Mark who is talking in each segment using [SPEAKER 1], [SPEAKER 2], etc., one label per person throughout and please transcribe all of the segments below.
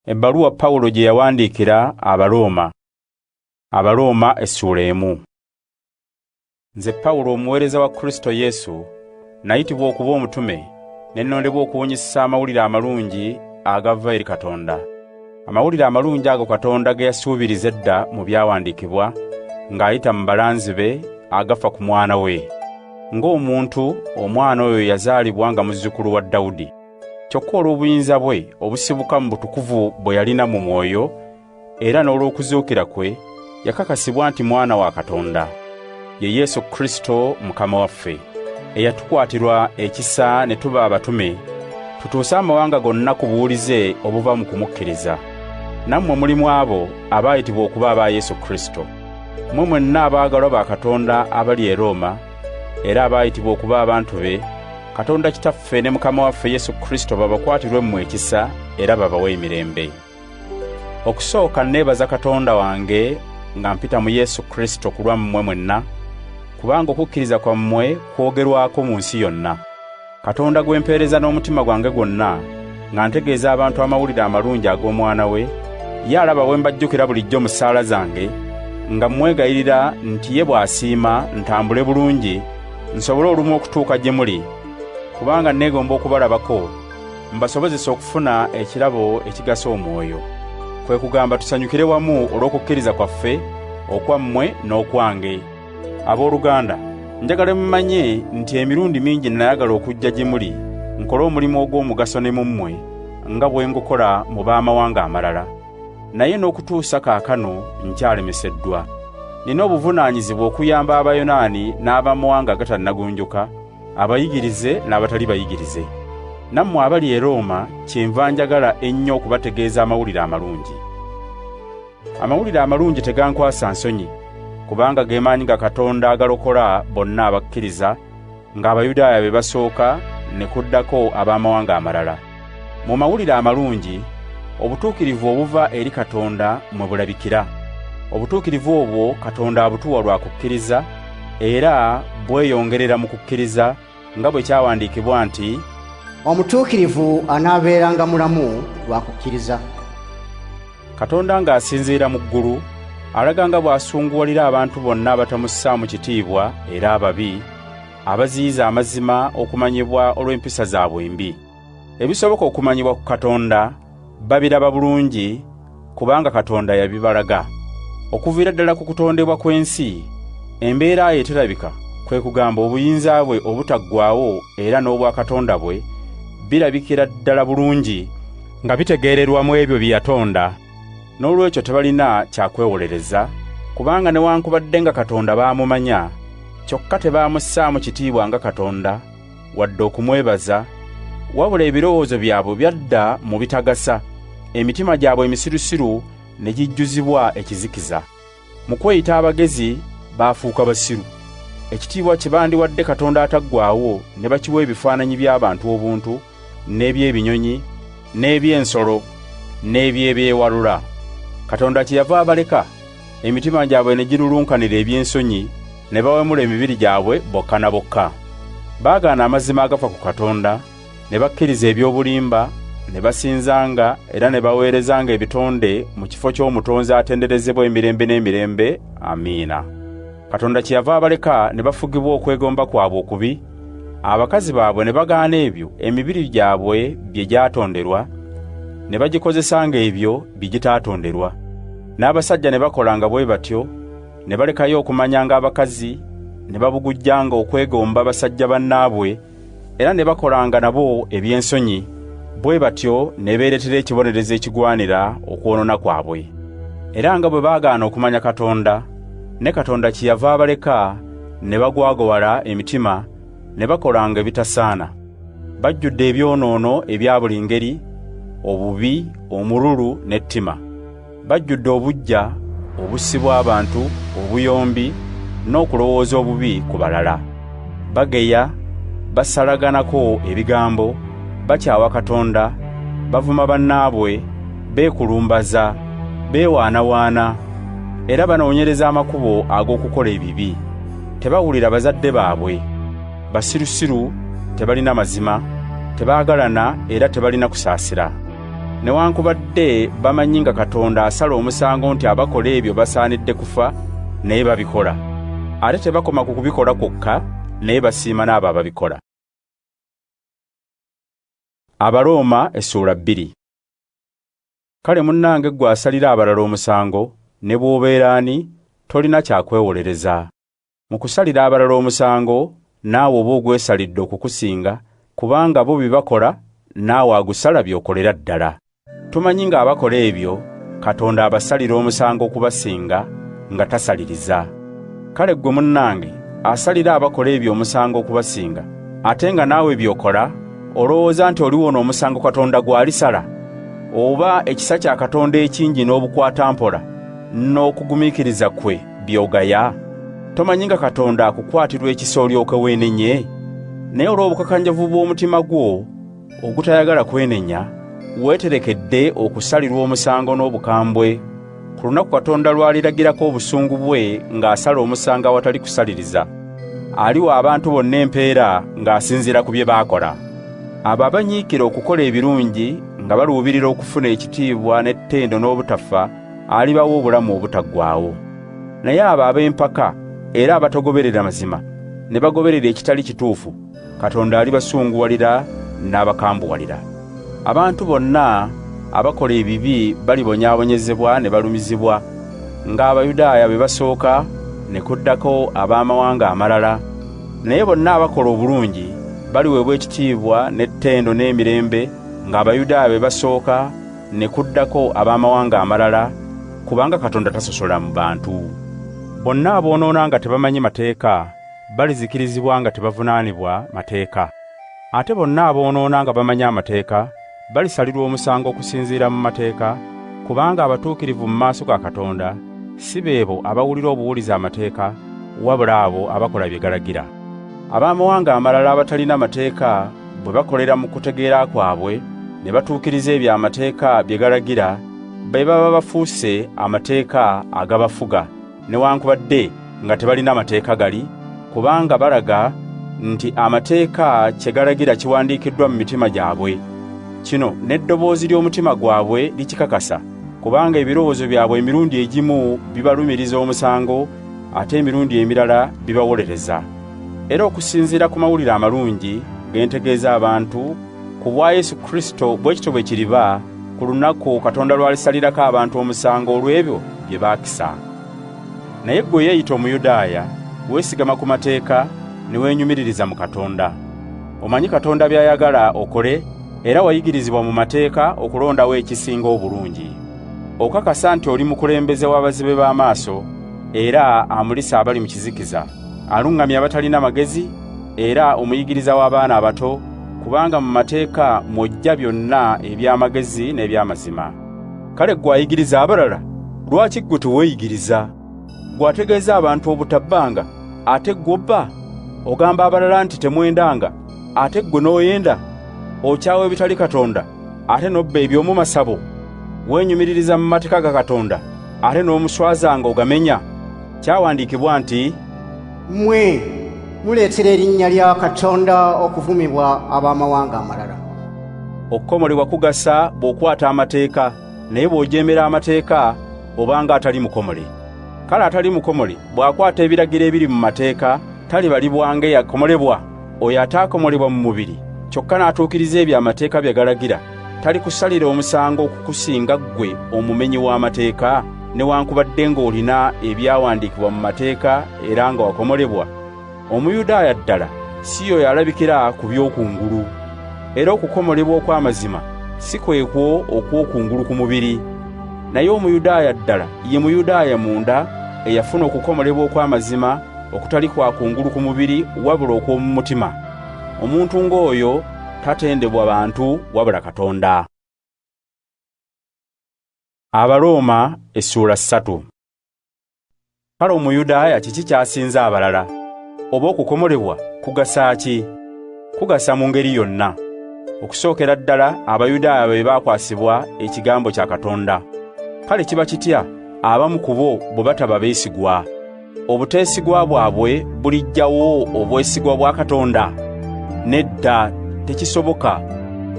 [SPEAKER 1] Ebbaluwa Pawulo gye yawandiikira Abaruuma. Abaruuma essula 1. Nze Pawulo omuweereza wa Kristo Yesu, nayitibwa okuba omutume, ne nnondebwa okubunyisa amawulire amalungi agava eri Katonda. Amawulire amalungi ago Katonda ge yasuubiriza edda mu byawandiikibwa, ng'ayita mu balanzi be agafa ku mwana we. Ng'omuntu, omwana oyo yazaalibwa nga muzzukulu wa Dawudi. Kyokka olw'obuyinza bwe obusibuka mu butukuvu bwe yalina mu mwoyo, era n'olw'okuzuukira kwe, yakakasibwa nti mwana wa Katonda. Ye Yesu Kristo Mukama waffe, eyatukwatirwa ekisa ne tuba abatume, tutuuse amawanga gonna ku buwulize obuva mu kumukkiriza. Nammwe mulimu abo abaayitibwa okuba aba Yesu Kristo. Mmwe mwenna abaagalwa ba Katonda abali e Roma, era abaayitibwa okuba abantu be, Katonda Kitaffe ne Mukama waffe Yesu Kristo babakwatirwe mmwe ekisa era babawe emirembe. Okusooka neebaza Katonda wange nga mpita mu Yesu Kristo ku lwammwe mwenna, kubanga okukkiriza kwammwe kwogerwako mu nsi yonna. Katonda gwe mpeereza n'omutima gwange gwonna, nga ntegeeza abantu amawulire amalungi ag'omwana we, ye alaba bwe mbajjukira bulijjo mu ssaala zange, nga mmwegayirira nti ye bw'asiima ntambule bulungi, nsobole olumu okutuuka gye muli, kubanga neegomba okubalabako, mbasobozesa okufuna ekirabo ekigasa omwoyo. Kwe kugamba tusanyukire wamu olw'okukkiriza kwaffe, okwammwe n'okwange. Abooluganda, njagala mumanye nti emirundi mingi nayagala okujja gye muli, nkole omulimu ogw'omugaso ne mu mmwe, nga bwe ngukola mu baamawanga amalala. Naye n'okutuusa kaakano nkyalemeseddwa. Nina obuvunaanyizibwa okuyamba Abayonaani n'abamawanga agatannagunjuka, abayigirize n'abatali bayigirize. Nammwe abali e Roma, kyenva njagala ennyo okubategeeza amawulire amalungi. Amawulire amalungi tegankwasa nsonyi, kubanga ge maanyi ga Katonda agalokola bonna abakkiriza, ng'Abayudaaya be basooka ne kuddako ab'amawanga amalala. Mu mawulire amalungi, obutuukirivu obuva eri Katonda mwe bulabikira. Obutuukirivu obwo Katonda abutuwa lwa kukkiriza, era bweyongerera mu kukkiriza, nga bwe kyawandiikibwa nti,
[SPEAKER 2] omutuukirivu anaabeeranga mulamu lwa kukkiriza.
[SPEAKER 1] Katonda ng'asinziira mu ggulu, alaga nga bw'asunguwalira abantu bonna abatamussaamu kitiibwa era ababi, abaziyiza amazima okumanyibwa olw'empisa zaabwe embi. Ebisoboka okumanyibwa ku Katonda babiraba bulungi, kubanga Katonda yabibalaga. Okuviira ddala ku kutondebwa kw'ensi, embeera ye terabika, kwe kugamba obuyinza bwe obutaggwaawo era n'obwa Katonda bwe, birabikira ddala bulungi nga bitegeererwa mu ebyo bye yatonda. N'olwekyo tebalina kyakwewolereza, kubanga newankubadde nga Katonda baamumanya, kyokka tebaamussaamu kitiibwa nga Katonda, wadde okumwebaza, wabula ebirowoozo byabwe byadda mu bitagasa, emitima gyabwe emisirusiru ne gijjuzibwa ekizikiza. Mu kweyita abagezi baafuuka basiru. Ekitiibwa kye bandiwadde Katonda ataggwaawo ne bakiwa ebifaananyi by'abantu obuntu, n'eby'ebinyonyi, n'eby'ensolo, n'eby'ebyewalula. Katonda kyeyava abaleka, emitima gyabwe ne girulunkanira eby'ensonyi, ne bawemula emibiri gyabwe bokka na bokka. Baagaana amazima agafa ku Katonda, ne bakkiriza eby'obulimba, ne basinzanga era ne baweerezanga ebitonde mu kifo ky'omutonzi atenderezebwa emirembe n'emirembe. Amiina. Katonda kyeyava abaleka ne bafugibwa okwegomba kwabwe okubi, abakazi baabwe ne bagaana ebyo emibiri gyabwe bye gyatonderwa, ne bagikozesanga ebyo bye gitaatonderwa. N'abasajja ne bakolanga bwe batyo, ne balekayo okumanyanga abakazi, ne babugujjanga okwegomba basajja bannaabwe, era ne bakolanga nabo eby'ensonyi, bwe batyo ne beeretera ekibonerezo ekigwanira okwonoona kwabwe. Era nga bwe baagaana okumanya Katonda, ne Katonda kyeyava abaleka ne bagwagowala emitima, ne bakolanga ebitasaana. Bajjudde ebyonoono ebya buli ngeri, obubi, omululu n'ettima. Bajjudde obuggya, obussi bw'abantu, obuyombi, n'okulowooza obubi ku balala. Bageya, basalaganako ebigambo, bakyawa Katonda, bavuma bannaabwe, beekulumbaza, beewaanawaana, era banoonyereza amakubo ag'okukola ebibi. Tebawulira bazadde baabwe, basirusiru, tebalina mazima, tebaagalana era tebalina kusaasira. newankubadde bamanyi nga Katonda asala omusango nti abakola ebyo basaanidde kufa naye babikola, ate tebakoma ku kubikola kwokka naye basiima n'abo ababikola. Abaruuma essula 2. Kale munnange gwe asalira abalala omusango, ne bw'obeera ani, tolina kyakwewolereza. Mu kusalira abalala omusango, naawe oba ogwesalidde okukusinga, kubanga bo bibakola, naawe agusala by'okolera ddala. Tumanyi nga abakola ebyo, Katonda abasalira omusango okubasinga, nga tasaliriza. Kale gwe munnange, asalira abakola ebyo omusango okubasinga, ate nga naawe by'okola, olowooza nti oliwona omusango Katonda gw'alisala? Oba ekisa kya Katonda ekingi n'obukwata mpola, n'okugumiikiriza kwe by'ogaya? Tomanyi nga Katonda akukwatirwa ekisa olyoke weenenye? Naye olw'obukakanjavu bw'omutima gwo ogutayagala kwenenya, weeterekedde okusalirwa omusango n'obukambwe, ku lunaku Katonda lw'aliragirako obusungu bwe ng'asala omusango awatali kusaliriza. Aliwa abantu bonna empeera ng'asinziira ku bye baakola. Abo abanyiikira okukola ebirungi nga baluubirira okufuna ekitiibwa n'ettendo n'obutafa, alibawa obulamu obutaggwaawo. Naye abo ab'empaka era abatogoberera mazima ne bagoberera ekitali kituufu, Katonda alibasunguwalira n'abakambuwalira. Abantu bonna abakola ebibi balibonyaabonyezebwa ne balumizibwa, ng'Abayudaaya be basooka ne kuddako ab'amawanga amalala. Naye bonna abakola obulungi baliweebwa ekitiibwa n'ettendo n'emirembe, ng'Abayudaaya be basooka ne kuddako ab'amawanga amalala, kubanga Katonda tasosola mu bantu. Bonna aboonoona nga tebamanyi mateeka balizikirizibwa nga tebavunaanibwa mateeka. Ate bonna aboonoona nga bamanyi amateeka balisalirwa omusango okusinziira mu mateeka, kubanga abatuukirivu mu maaso ga Katonda si beebo abawulira obuwuliza amateeka, wabula abo abakola bye galagira. Ab'amawanga amalala abatalina mateeka bwe bakolera mu kutegeera kwabwe ne batuukiriza ebyo amateeka bye galagira, be baba bafuuse amateeka agabafuga, newankubadde nga tebalina mateeka gali, kubanga balaga nti amateeka kye galagira kiwandiikiddwa mu mitima gyabwe. Kino n'eddoboozi ly'omutima gwabwe likikakasa, kubanga ebirowoozo byabwe emirundi egimu bibalumiriza omusango, ate emirundi emirala bibawolereza. Era okusinziira ku mawulire amalungi gentegeeza abantu ku bwa Yesu Kristo, bwe kityo bwe kiriba ku lunaku Katonda lwalisalirako abantu omusango olw'ebyo bye baakisa. Naye ggwe yeeyita Omuyudaaya, weesigama ku mateeka ne weenyumiririza mu Katonda. Omanyi Katonda by'ayagala okole, era wayigirizibwa mu mateeka okulondawo ekisinga obulungi. Okakasa nti oli mukulembeze w'abazibe b'amaaso, era amulisa abali mu kizikiza, aluŋŋamya abatalina magezi, era omuyigiriza w'abaana abato, kubanga mu mateeka mw'ojja byonna eby'amagezi n'eby'amazima. Kale ggwe ayigiriza abalala, lwaki ggwe teweeyigiriza? Ggwe ategeeza abantu obutabbanga, ate ggwe obba? Ogamba abalala nti temwendanga, ate ggwe n'oyenda? Okyawa ebitali Katonda, ate n'obba eby'omu masabo? Weenyumiririza mu mateeka ga Katonda, ate n'omuswazanga ogamenya? Kyawandiikibwa nti,
[SPEAKER 2] mmwe muleetera erinnya lya Katonda okuvumibwa ab'amawanga amalala.
[SPEAKER 1] Okukomolebwa kugasa bw'okwata amateeka, naye bw'ojeemera amateeka obanga atali mukomole. Kale atali mukomole bw'akwata ebiragiro ebiri mu mateeka, talibalibwa ng'eyakomolebwa? Oyo ataakomolebwa mu mubiri, kyokka n'atuukiriza ebyo amateeka bye galagira, talikusalira omusango okukusinga ggwe omumenyi w'amateeka, newankubadde ng'olina ebyawandiikibwa mu mateeka era nga wakomolebwa? Omuyudaaya ddala si yoyo alabikira ku by'okungulu, era okukomolebwa okw'amazima si kwekwo okw'okungulu ku mubiri. Naye Omuyudaaya ddala ye Muyudaaya munda, eyafuna okukomolebwa okw'amazima okutali kwa kungulu ku mubiri, wabula okw'omu mutima. Omuntu ng'oyo tatendebwa bantu wabula Katonda. Abaruuma essula 3. Kale Omuyudaaya kiki kyasinza abalala? Oba okukomolebwa kugasa ki? Kugasa mu ngeri yonna. Okusookera ddala Abayudaaya be baakwasibwa ekigambo kya Katonda. Kale kiba kitya abamu ku bo bwe bataba beesigwa? Obuteesigwa bwabwe bulijjawo obwesigwa bwa Katonda? Nedda, tekisoboka.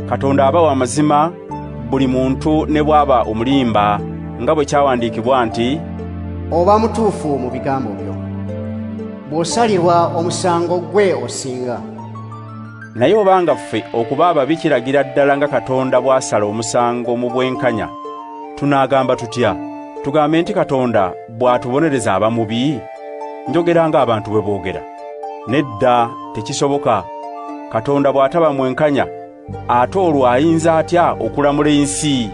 [SPEAKER 1] Katonda abawa amazima, buli muntu ne bw'aba omulimba nga bwe kyawandiikibwa nti,
[SPEAKER 2] oba mutuufu mu bigambo byo, bw'osalirwa omusango gwe osinga.
[SPEAKER 1] Naye obanga ffe okuba ababi kiragira ddala nga Katonda bw'asala omusango mu bwenkanya, tunaagamba tutya? Tugambe nti Katonda bw'atubonereza abamubi? Njogera ng'abantu bwe boogera. Nedda, tekisoboka. Katonda bw'ataba mwenkanya, ate olwo ayinza atya okulamula ensi?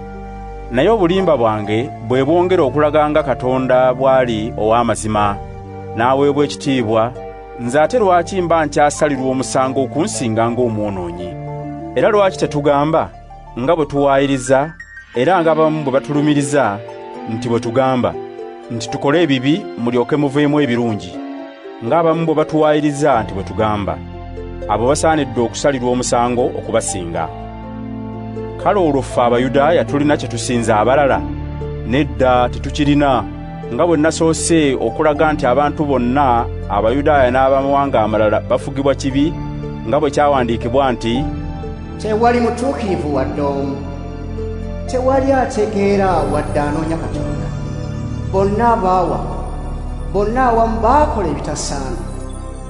[SPEAKER 1] Naye obulimba bwange bwe bwongera okulaga nga Katonda bw'ali ow'amazima, n'aweebwa ekitiibwa, nze ate lwaki mba nkyasalirwa omusango okunsinga ng'omwonoonyi? Era lwaki tetugamba nga bwe tuwaayiriza, era ng'abamu bwe batulumiriza, nti bwe tugamba nti tukole ebibi mulyoke muveemu ebirungi, ng'abamu bwe batuwaayiriza nti bwe tugamba, abo basaanidde okusalirwa omusango okubasinga. Kale olwo ffe Abayudaaya tulina kye tusinza abalala? Nedda, tetukirina. Nga bwe nasoose okulaga nti abantu bonna Abayudaaya n'abamawanga amalala bafugibwa kibi, nga bwe kyawandiikibwa nti,
[SPEAKER 2] tewali mutuukirivu wadde omu, tewali ategeera wadde anoonya Katonda. Bonna abaawa, bonna awamu baakola ebitasaana,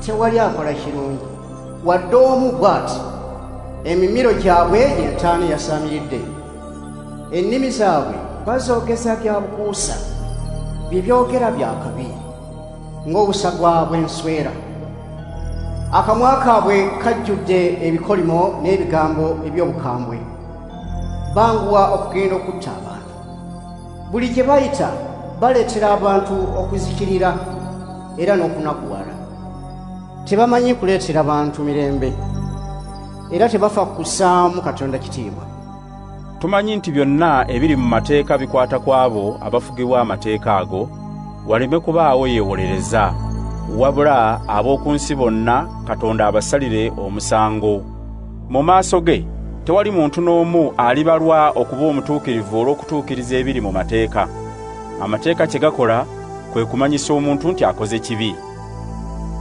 [SPEAKER 2] tewali akola kirungi wadde omu bw'ati. Emimiro gyabwe entaana yasaamiridde, ennimi zaabwe bazoogeza bya bukuusa, bye byogera bya kabi ng'obusa bw'enswera. Akamwa kaabwe kajjudde ebikolimo n'ebigambo eby'obukambwe. Banguwa okugenda okutta abantu. Buli gye bayita baleetera abantu okuzikirira era n'okunakuwala. Tebamanyi kuleetera bantu mirembe, era tebafa kussaamu Katonda kitiibwa.
[SPEAKER 1] Tumanyi nti byonna ebiri mu mateeka bikwata ku abo abafugibwa amateeka ago, waleme kubaawo yeewolereza, wabula ab'oku nsi bonna Katonda abasalire omusango. Mu maaso ge tewali muntu n'omu alibalwa okuba omutuukirivu olw'okutuukiriza ebiri mu mateeka. Amateeka kye gakola kwe kumanyisa omuntu nti akoze kibi.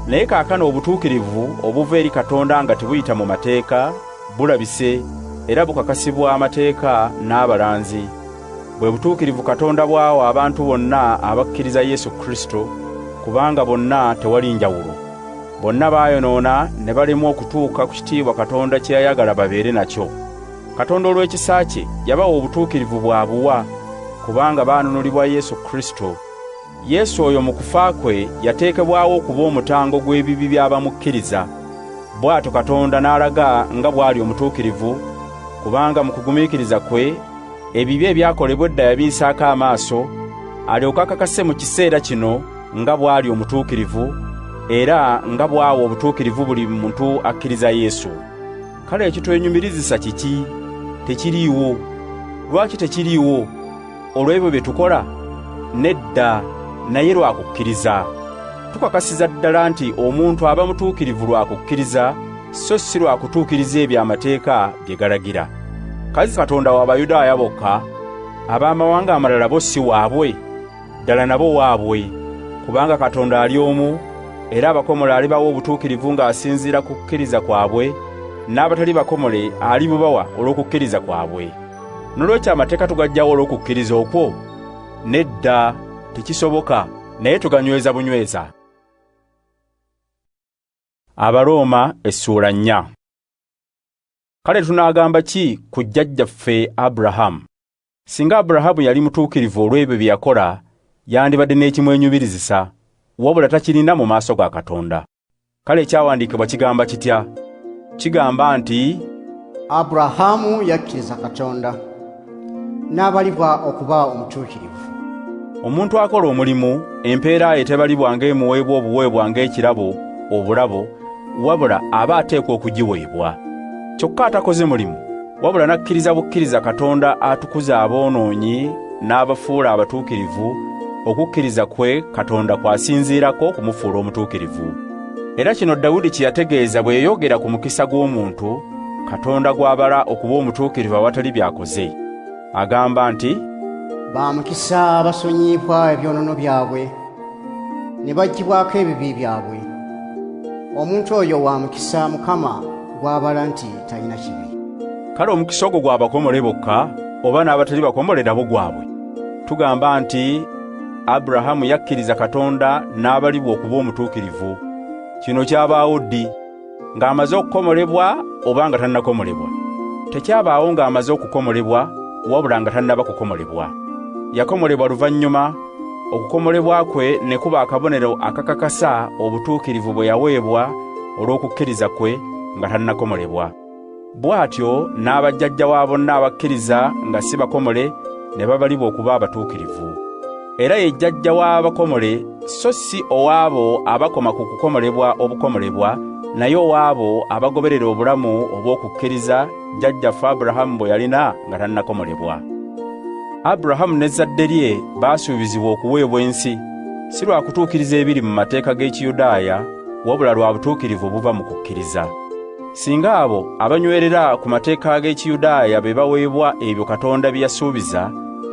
[SPEAKER 1] Naye kaakano obutuukirivu obuva eri Katonda nga tebuyita mu mateeka bulabise era bukakasibwa amateeka n'abalanzi. Bwe butuukirivu Katonda bw'awa abantu bonna abakkiriza Yesu Kristo, kubanga bonna tewali njawulo. Bonna baayonoona ne balemwa okutuuka ku kitiibwa Katonda kye yayagala babeere nakyo. Katonda olw'ekisa kye yabawa obutuukirivu bw'abuwa, kubanga baanunulibwa Yesu Kristo. Yesu oyo mu kufa kwe yateekebwawo okuba omutango gw'ebibi by'abamukkiriza. Bw'atyo Katonda n'alaga nga bw'ali omutuukirivu, kubanga mu kugumiikiriza kwe ebibi ebyakolebwa edda yabiisaako amaaso, alyoke akakase mu kiseera kino nga bw'ali omutuukirivu, era nga bw'awa obutuukirivu buli muntu akkiriza Yesu. Kale ekitwenyumirizisa kiki? Tekiriiwo. Lwaki tekiriiwo? Olw'ebyo bye tukola? Nedda, naye lwa kukkiriza. Tukakasiza ddala nti omuntu aba mutuukirivu lwa kukkiriza, so si lwa kutuukiriza eby'amateeka bye galagira. Kazi Katonda w'Abayudaaya bokka, ab'amawanga amalala bo si waabwe? Ddala nabo waabwe, kubanga Katonda ali omu, era abakomole alibawa obutuukirivu ng'asinziira ku kukkiriza kwabwe, n'abatali bakomole alibubawa olw'okukkiriza kwabwe. Nolwekyo amateeka tugaggyawo olw'okukkiriza okwo? Nedda, tekisoboka, naye tuganyweza bunyweza. Abaruuma essuula 4. Kale tunaagamba ki ku jjajjaffe Aburahamu? Singa Aburahamu yali mutuukirivu olw'ebyo bye yakola, yandibadde n'ekimwenyumirizisa, wabula takirina mu maaso ga Katonda. Kale ekyawandiikibwa kigamba kitya? Kigamba nti
[SPEAKER 2] Aburahamu yakkiriza Katonda n'abalibwa okuba omutuukirivu.
[SPEAKER 1] Omuntu akola omulimu, empeera ye tebalibwa ng'emuweebwa obuweebwa ng'ekirabo obulabo, wabula aba ateekwa okugiweebwa. Kyokka atakoze mulimu, wabula n'akkiriza bukkiriza Katonda atukuza aboonoonyi n'abafuula abatuukirivu, okukkiriza kwe Katonda kwasinziirako okumufuula omutuukirivu. Era kino Dawudi kye yategeeza bwe yayogera ku mukisa gw'omuntu Katonda gw'abala okuba omutuukirivu awatali byakoze. Agamba nti,
[SPEAKER 2] ba mukisa abasonyiibwa ebyonoono byabwe ne baggyibwako ebibi byabwe. Omuntu oyo wa mukisa Mukama gw'abala nti talina kibi.
[SPEAKER 1] Kale omukisa ogwo gw'abakomole bokka, oba n'abatali bakomole nabo gwabwe. Tugamba nti Abrahamu yakkiriza Katonda n'abalibwa okuba omutuukirivu. Kino kyabaawo ddi? Ng'amaze okukomolebwa oba nga tannakomolebwa? Tekyabaawo ng'amaze okukomolebwa wabula nga tannaba kukomolebwa. Yakomolebwa luvannyuma, okukomolebwa kwe ne kuba akabonero akakakasa obutuukirivu bwe yaweebwa olw'okukkiriza kwe nga tannakomolebwa. Bw'atyo n'abajjajja wa bonna abakkiriza nga si bakomole ne babalibwa okuba abatuukirivu. Era ye jjajja w'abakomole so si owaabo abakoma ku kukomolebwa obukomolebwa, naye owaabo abagoberera obulamu obw'okukkiriza jjajjaffe Abrahamu bwe yalina nga tannakomolebwa. Abrahamu n'ezzadde lye baasuubizibwa okuweebwa ensi, si lwa kutuukiriza ebiri mu mateeka g'Ekiyudaaya, wabula lwa butuukirivu buva mu kukkiriza. Singa abo abanywerera ku mateeka g'Ekiyudaaya be baweebwa ebyo Katonda bye yasuubiza,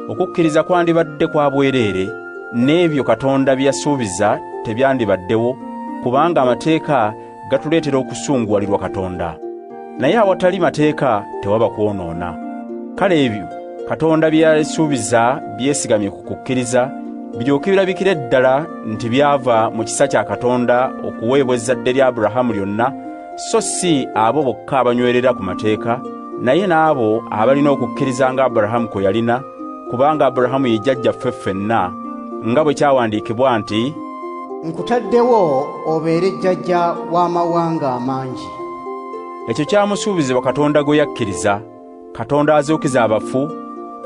[SPEAKER 1] okukkiriza kwandibadde kwa bwereere, n'ebyo Katonda bye yasuubiza tebyandibaddewo, kubanga amateeka gatuleetera okusunguwalirwa Katonda. Naye awatali mateeka tewaba kwonoona. Kale ebyo Katonda bye yasuubiza byesigamye ku kukkiriza, biryoke birabikire ddala nti byava mu kisa kya Katonda okuweebwa ezzadde lya Abrahamu lyonna, so si abo bokka abanywerera ku mateeka, naye n'abo abalina okukkiriza nga Abrahamu kwe yalina, kubanga Abrahamu ye jjajjaffe ffenna, nga bwe kyawandiikibwa nti,
[SPEAKER 2] nkutaddewo obeere jjajja w'amawanga amangi.
[SPEAKER 1] Ekyo kyamusuubizibwa Katonda gwe yakkiriza, Katonda azuukiza abafu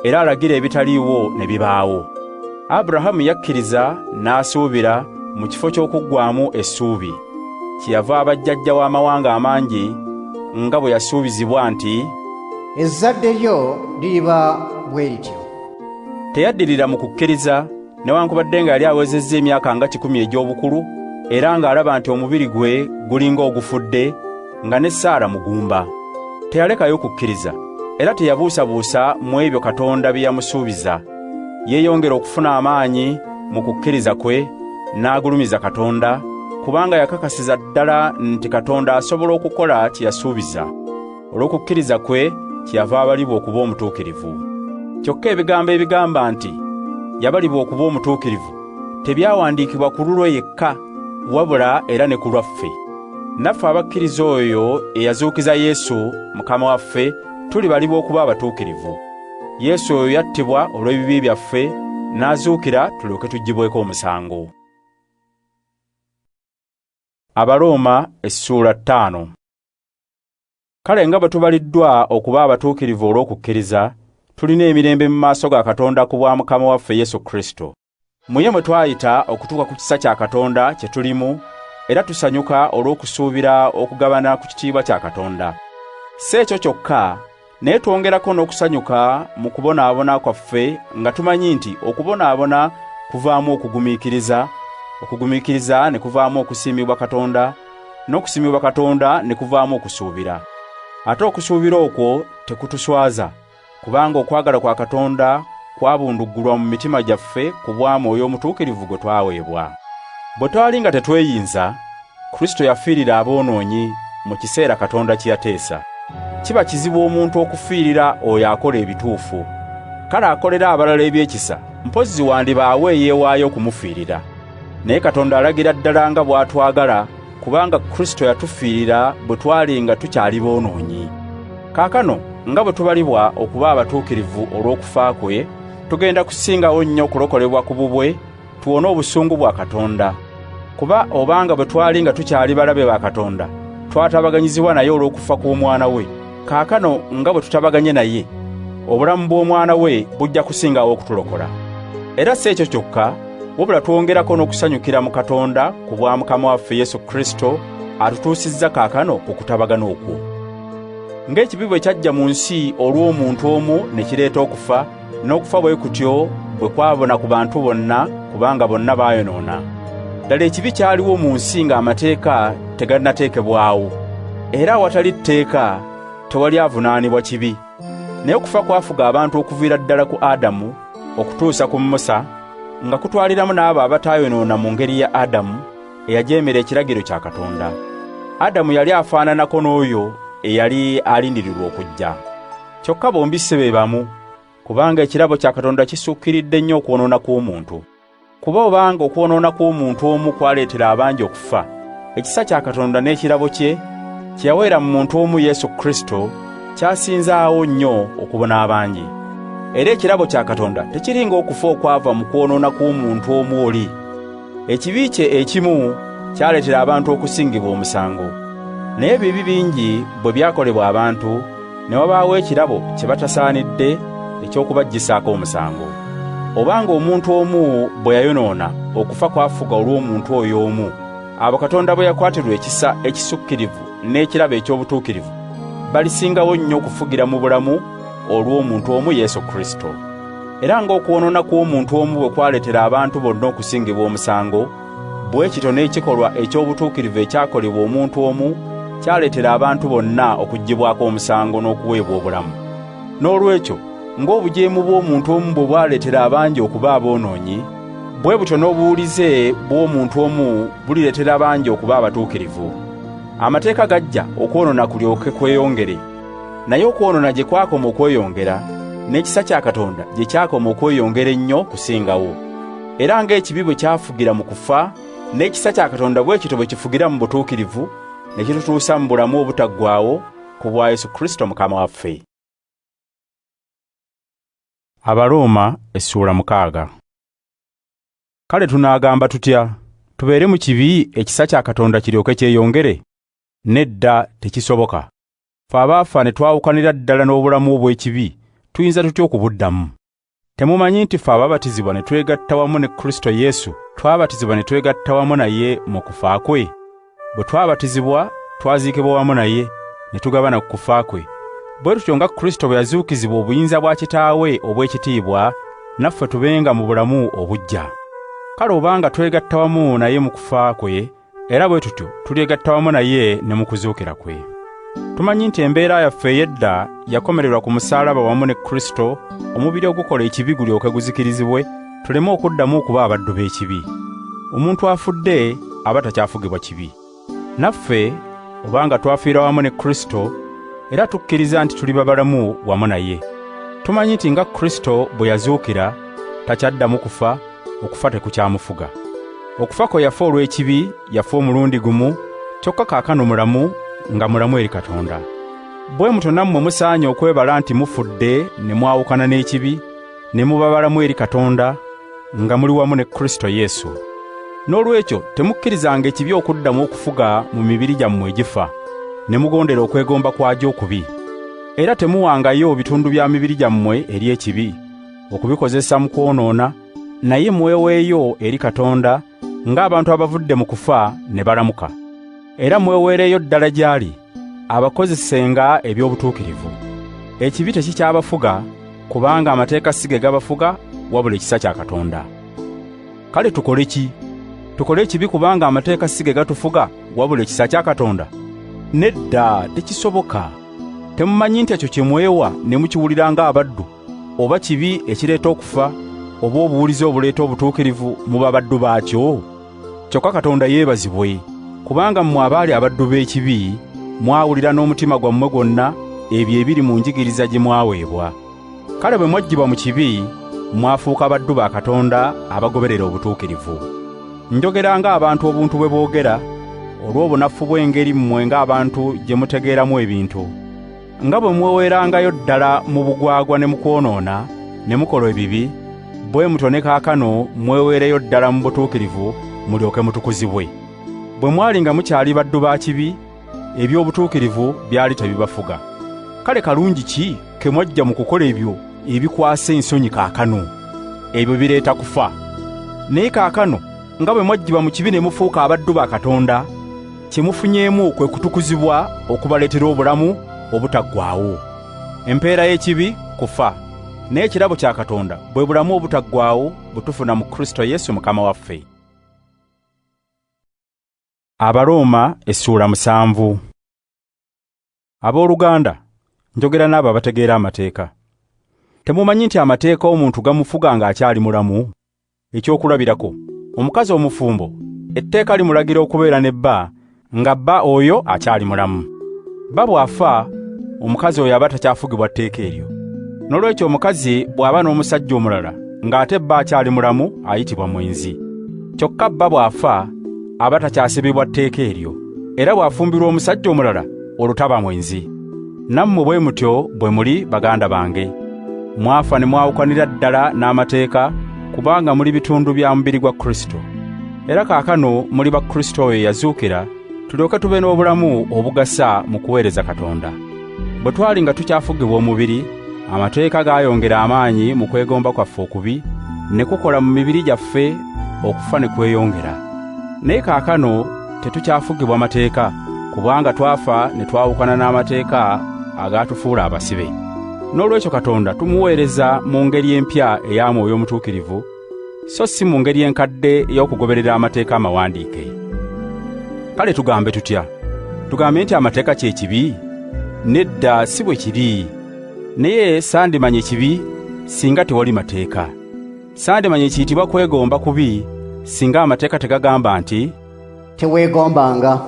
[SPEAKER 1] era alagira ebitaliiwo ne bibaawo. Abrahamu yakkiriza n'asuubira mu kifo ky'okuggwaamu essuubi, kyeyava aba jjajja w'amawanga amangi nga bwe yasuubizibwa nti,
[SPEAKER 2] ezzadde lyo liriba bwe lityo.
[SPEAKER 1] Teyaddirira mu kukkiriza newankubadde nga yali awezezza emyaka nga 10 egy'obukulu, era ng'alaba nti omubiri gwe gulinga ogufudde, nga ne Saara mugumba. Teyalekayo kukkiriza, era teyabuusabuusa mu ebyo Katonda bye yamusuubiza. Yeeyongera okufuna amaanyi mu kukkiriza kwe, n'agulumiza Katonda, kubanga yakakasiza ddala nti Katonda asobola okukola kye yasuubiza. Olw'okukkiriza kwe kyeyava abalibwa okuba omutuukirivu. Kyokka ebigambo ebigamba nti yabalibwa okuba omutuukirivu tebyawandiikibwa ku lulwe yekka, wabula era ne ku lwaffe. Naffe abakkiriza oyo eyazuukiza Yesu Mukama waffe tulibalibwa okuba abatuukirivu. Yesu oyo yattibwa olw'ebibi byaffe, n'azuukira tulyoke tuggyibweko omusango. Abaruuma essuula 5. Kale nga bwe tubaliddwa okuba abatuukirivu olw'okukkiriza, tulina emirembe mu maaso ga Katonda ku bwa Mukama waffe Yesu Kristo. Muye mwe twayita okutuuka ku kisa kya Katonda kye tulimu, era tusanyuka olw'okusuubira okugabana ku kitiibwa kya Katonda. Si ekyo kyokka, naye twongerako n'okusanyuka mu kubonaabona kwaffe, nga tumanyi nti okubonaabona kuvaamu okugumiikiriza, okugumiikiriza ne kuvaamu okusiimibwa Katonda, n'okusiimibwa Katonda ne kuvaamu okusuubira. Ate okusuubira okwo tekutuswaza, kubanga okwagala kwa Katonda kwabunduggulwa mu mitima gyaffe ku bwa Mwoyo Omutuukirivu gwe twaweebwa. Bwe twali nga tetweyinza, Kristo yafiirira aboonoonyi mu kiseera Katonda kye yateesa. Kiba kizibu omuntu okufiirira oyo akola ebituufu. Kale akolera abalala ebyekisa, mpozzi wandibaawe eyeewaayo okumufiirira. Naye Katonda alagira ddala nga bw'atwagala, kubanga Kristo yatufiirira bwe twali nga tukyali boonoonyi. Kaakano nga bwe tubalibwa okuba abatuukirivu olw'okufa kwe, tugenda kusingawo nnyo okulokolebwa ku bubwe, tuwone obusungu bwa Katonda. Kuba obanga bwe twali nga tukyali balabe ba Katonda, twatabaganyizibwa naye olw'okufa kw'omwana we. Kaakano nga bwe tutabaganye naye, obulamu bw'omwana we bujja kusingawo okutulokola. Era si ekyo kyokka, wabula twongerako n'okusanyukira mu Katonda ku bwa Mukama waffe Yesu Kristo atutuusizza kaakano ku kutabagana okwo. Ng'ekibi bwe kyajja mu nsi olw'omuntu omu ne kireeta okufa, n'okufa bwe kutyo bwe kwabona ku bantu bonna, kubanga bonna baayonoona. Ddala ekibi kyaliwo mu nsi ng'amateeka tegannateekebwawo, era awatali tteeka tewali avunaanibwa kibi. Naye okufa kwafuga abantu okuviira ddala ku Adamu okutuusa ku Musa, nga kutwaliramu n'abo abataayonoona mu ngeri ya Adamu eyajeemera ekiragiro kya Katonda. Adamu yali afaananako n'oyo eyali alindirirwa okujja. Kyokka bombi si be bamu, kubanga ekirabo kya Katonda kisukkiridde nnyo okwonoona kw'omuntu. Kuba obanga okwonoona kw'omuntu omu kwaleetera abangi okufa, ekisa kya Katonda n'ekirabo kye kyaweera mu muntu omu Yesu Kristo kyasinzaawo nnyo okubona abangi. Era ekirabo kya Katonda tekiringa okufa okwava mu kwonoona kw'omuntu omu oli. Ekibi kye ekimu kyaleetera abantu okusingibwa omusango. Naye ebibi bingi bwe byakolebwa abantu, ne wabaawo ekirabo kye batasaanidde eky'okubaggisaako omusango. Obanga omuntu omu bwe yayonoona, okufa kwafuga olw'omuntu oyo omu, abo Katonda bwe yakwatirwa ekisa ekisukkirivu n'ekirabo eky'obutuukirivu, balisingawo nnyo okufugira mu bulamu olw'omuntu omu Yesu Kristo. Era ng'okwonoona kw'omuntu omu bwe kwaleetera abantu bonna okusingibwa omusango, bwe kityo n'ekikolwa eky'obutuukirivu ekyakolebwa omuntu omu kyaleetera abantu bonna okuggyibwako omusango n'okuweebwa obulamu. N'olwekyo ng'obujeemu bw'omuntu omu bwe bwaleetera abangi okuba aboonoonyi, bwe butyo n'obuwulize bw'omuntu omu bulireetera abangi okuba abatuukirivu. Amateeka gajja okwonoona kulyoke kweyongere, naye okwonoona gye kwakoma okweyongera, n'ekisa kya Katonda gye kyakoma okweyongera ennyo kusingawo. Era ng'ekibi bwe kyafugira mu kufa, n'ekisa kya Katonda bwe kityo bwe kifugira mu butuukirivu, ne kitutuusa mu bulamu obutaggwaawo ku bwa Yesu Kristo Mukama waffe. Abaruuma essula 6. Kale tunaagamba tutya? Tubeere mu kibi ekisa kya Katonda kiryoke kyeyongere? Nedda, tekisoboka. Ffe abaafa ne twawukanira ddala n'obulamu obw'ekibi, tuyinza tutya okubuddamu? Temumanyi nti ffe ababatizibwa ne twegatta wamu ne Kristo Yesu, twabatizibwa ne twegatta wamu naye mu kufa kwe? Bwe twabatizibwa, twaziikibwa wamu naye, ne tugabana ku kufa kwe. Bwe tutyo nga Kristo bwe yazuukizibwa obuyinza bwa Kitaawe obw'ekitiibwa, naffe tubenga mu bulamu obujja. Kale obanga twegatta wamu naye mu kufa kwe, era bwe tutyo tulyegatta wamu naye ne mu kuzuukira kwe. Tumanyi nti embeera yaffe ey'edda yakomererwa ku musaalaba wamu ne Kristo, omubiri ogukola ekibi gulyoke guzikirizibwe, tuleme okuddamu okuba abaddu b'ekibi. Omuntu afudde aba takyafugibwa kibi. Naffe obanga twafiira wamu ne Kristo, era tukkiriza nti tuli babalamu wamu naye. Tumanyi nti nga Kristo bwe yazuukira, takyaddamu kufa, okufa tekukyamufuga. Okufa kwe yafa olw'ekibi, yafa omulundi gumu, kyokka kaakano mulamu, nga mulamu eri Katonda. Bwe mutyo nammwe musaanye okwebala nti mufudde ne mwawukana n'ekibi, ne muba balamu eri Katonda, nga muli wamu ne Kristo Yesu. N'olwekyo temukkirizanga ekibi okuddamu okufuga mu mibiri gyammwe egifa, ne mugondera okwegomba kwagyo okubi. Era temuwangayo bitundu bya mibiri gyammwe eri ekibi, okubikozesa mu kwonoona, naye mweweeyo eri Katonda ng'abantu abavudde mu kufa ne balamuka. Era mweweereyo ddala gy'ali, abakozesenga eby'obutuukirivu. Ekibi tekikyabafuga, kubanga amateeka si ge gabafuga, wabula ekisa kya Katonda. Kale tukole ki? Tukole ekibi kubanga amateeka si ge gatufuga, wabula ekisa kya Katonda? Nedda, tekisoboka. Temumanyi nti ekyo kye mwewa ne mukiwulira ng'abaddu, oba kibi ekireeta okufa, oba obuwulize obuleeta obutuukirivu, muba baddu baakyo? Kyokka Katonda yeebazibwe, kubanga mmwe abaali abaddu b'ekibi, mwawulira n'omutima gwammwe gwonna ebyo ebiri mu njigiriza gye mwaweebwa. Kale bwe mwaggyibwa mu kibi, mwafuuka baddu ba Katonda abagoberera obutuukirivu. Njogera ng'abantu obuntu bwe boogera, olw'obunafu bw'engeri mmwe ng'abantu gye mutegeeramu ebintu. Nga bwe mweweerangayo ddala mu bugwagwa ne mu kwonoona, ne mukola ebibi, bwe mutyo ne kaakano mweweereyo ddala mu butuukirivu, mulyoke mutukuzibwe. Bwe mwali nga mukyali baddu ba kibi, eby'obutuukirivu byali tebibafuga. Kale kalungi ki ke mwajja mu kukola ebyo ebikwasa ensonyi kaakano? Ebyo bireeta kufa. Naye kaakano nga bwe mwaggyibwa mu kibi ne mufuuka abaddu ba Katonda, kye mufunyeemu kwe kutukuzibwa okubaleetera obulamu obutaggwaawo. Empeera y'ekibi kufa, naye ekirabo kya Katonda bwe bulamu obutaggwaawo butufuna mu Kristo Yesu Mukama waffe. Abaruuma essula 7. Abooluganda, njogera n'abo abategeera amateeka. Temumanyi nti amateeka omuntu gamufuga ng'akyali mulamu? Ekyokulabirako, omukazi omufumbo, etteeka limulagira okubeera ne bba, nga bba oyo akyali mulamu. Bba bw'afa, omukazi oyo aba takyafugibwa tteeka eryo. Nolwekyo omukazi bw'aba n'omusajja omulala ng'ate bba akyali mulamu ayitibwa mwenzi. Kyokka bba bw'afa aba takyasibibwa tteeka eryo, era bw'afumbirwa omusajja omulala olutaba mwenzi. Nammwe bwe mutyo bwe muli baganda bange. Mwafa ne mwawukanira ddala n'amateeka kubanga muli bitundu bya mubiri gwa Kristo. Era kaakano muli ba Kristo oyo yazuukira, tulyoke tube n'obulamu obugasa mu kuweereza Katonda. Bwe twali nga tukyafugibwa omubiri, amateeka gaayongera amaanyi mu kwegomba kwaffe okubi, ne kukola mu mibiri gyaffe okufa ne kweyongera. Naye kaakano tetukyafugibwa mateeka, kubanga twafa ne twawukana n'amateeka agaatufuula abasibe. N'olwekyo Katonda tumuweereza mu ngeri empya eya Mwoyo Omutuukirivu, so si mu ngeri enkadde ey'okugoberera amateeka amawandiike. Kale tugambe tutya? Tugambe nti amateeka kye kibi? Nedda, si bwe kiri. Naye sandimanye kibi singa tewali mateeka. Sandimanye kiyitibwa kwegomba kubi singa amateeka tegagamba nti
[SPEAKER 2] teweegombanga.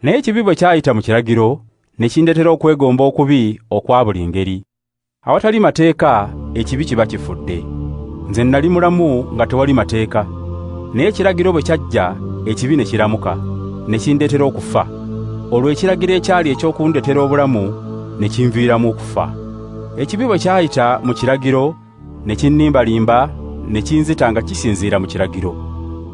[SPEAKER 1] Naye ekibi bwe kyayita mu kiragiro ne kindeetera okwegomba okubi okwa buli ngeri. Awatali mateeka ekibi kiba kifudde. Nze nali mulamu nga tewali mateeka, naye ekiragiro bwe kyajja ekibi ne kiramuka ne kindeetera okufa. Olwo ekiragiro ekyali ekyokundeetera obulamu ne kinviiramu okufa. Ekibi bwe kyayita mu kiragiro ne kinnimbalimba ne kinzita nga kisinziira mu kiragiro.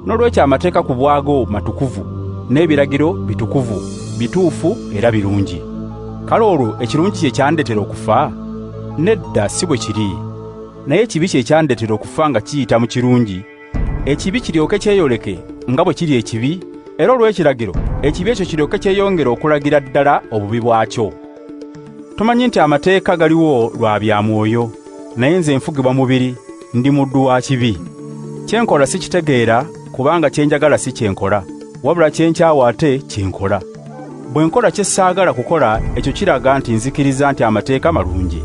[SPEAKER 1] N'olwekyo amateeka ku bwago matukuvu, n'ebiragiro bitukuvu, bituufu era birungi. Kale olwo ekirungi kye kyandeetera okufa? Nedda, si bwe kiri. Naye ekibi kye kyandeetera okufa nga kiyita mu kirungi, ekibi kiryoke kyeyoleke nga bwe kiri ekibi, era olw'ekiragiro ekibi ekyo kiryoke kyeyongera okulagira ddala obubi bwakyo. Tumanyi nti amateeka galiwo lwa bya mwoyo, naye nze nfugibwa mubiri, ndi muddu wa kibi. Kyenkola sikitegeera kubanga kyenjagala si kyenkola, wabula kyenkyawa ate kyenkola. Bwe nkola kye ssaagala kukola, ekyo kiraga nti nzikiriza nti amateeka malungi.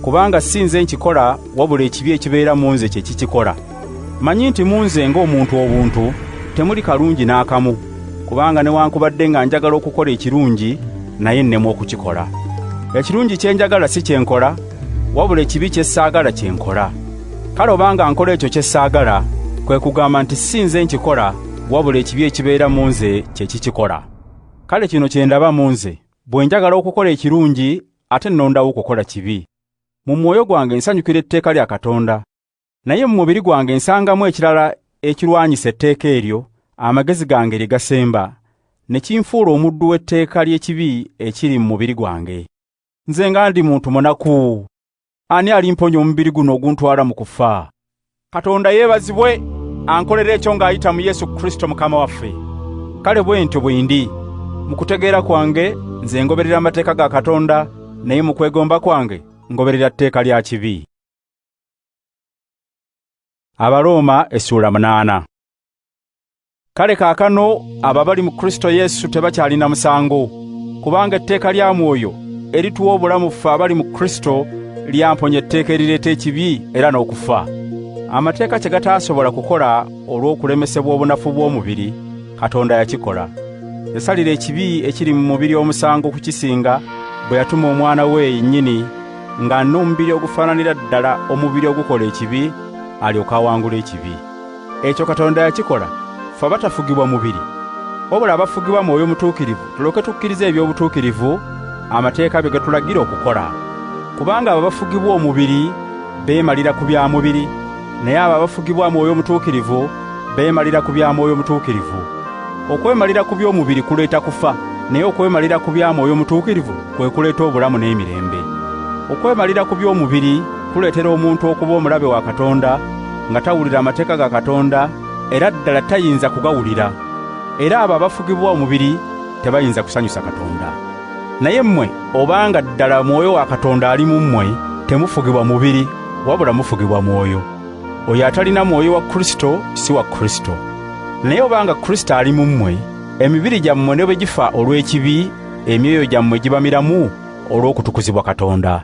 [SPEAKER 1] Kubanga si nze nkikola, wabula ekibi ekibeera mu nze kye kikikola. Manyi nti mu nze ng'omuntu obuntu temuli kalungi n'akamu, kubanga newankubadde nga njagala okukola ekirungi, naye nnemu okukikola. Ekirungi kye njagala si kyenkola, wabula ekibi kye ssaagala kyenkola. Kale obanga nkola ekyo kye ssaagala, kwe kugamba nti si nze nkikola, wabula ekibi ekibeera mu nze kye kikikola. Kale kino kye ndaba mu nze, bwe njagala okukola ekirungi ate nnondawo okukola kibi. Mu mwoyo gwange nsanyukira etteeka lya Katonda, naye mu mubiri gwange nsangamu ekirala ekirwanyisa etteeka eryo, amagezi gange lye gasemba, ne kinfuula omuddu w'etteeka ly'ekibi ekiri mu mubiri gwange. Nze nga ndi muntu munaku, ani alimponya omubiri guno oguntwala mu kufa? Katonda yeebazibwe ankolera ekyo ng'ayita mu Yesu Kristo Mukama waffe. Kale bwe ntyo bwe ndi, mu kutegeera kwange nze ngoberera amateeka ga Katonda, naye mu kwegomba kwange ngoberera tteeka lya kibi. Abaruuma essula 8. Kale kaakano abo abali mu Kristo Yesu tebakyalina musango, kubanga etteeka lya mwoyo erituwa obulamu ffe abali mu Kristo lyamponya etteeka erireeta ekibi era n'okufa. Amateeka kye gataasobola kukola olw'okulemesebwa obunafu bw'omubiri, Katonda yakikola. Yasalira ekibi ekiri mu mubiri omusango kukisinga bwe yatuma omwana we yennyini ng'alina omubiri ogufaananira ddala omubiri ogukola ekibi, alyoka awangula ekibi. Ekyo Katonda yakikola ffe abatafugibwa mubiri, wabula abafugibwa Mwoyo Mutuukirivu tulyoke tukkirize eby'obutuukirivu amateeka bye gatulagira okukola. Kubanga abo abafugibwa omubiri beemalira ku bya mubiri, naye abo abafugibwa Mwoyo Mutuukirivu beemalira ku bya Mwoyo Mutuukirivu. Okwemalira ku by'omubiri kuleeta kufa, naye okwemalira ku bya Mwoyo Mutuukirivu kwe kuleeta obulamu n'emirembe. Okwemalira ku by'omubiri kuleetera omuntu okuba omulabe wa Katonda nga tawulira amateeka ga Katonda, era ddala tayinza kugawulira. Era abo abafugibwa omubiri tebayinza kusanyusa Katonda. Naye mmwe obanga ddala Mwoyo wa Katonda ali mu mmwe, temufugibwa mubiri, wabula mufugibwa mwoyo. Oyo atalina Mwoyo wa Kristo si wa Kristo. Naye obanga Kristo ali mu mmwe, emibiri gyammwe ne bwe gifa olw'ekibi, emyoyo gyammwe giba miramu olw'okutukuzibwa Katonda.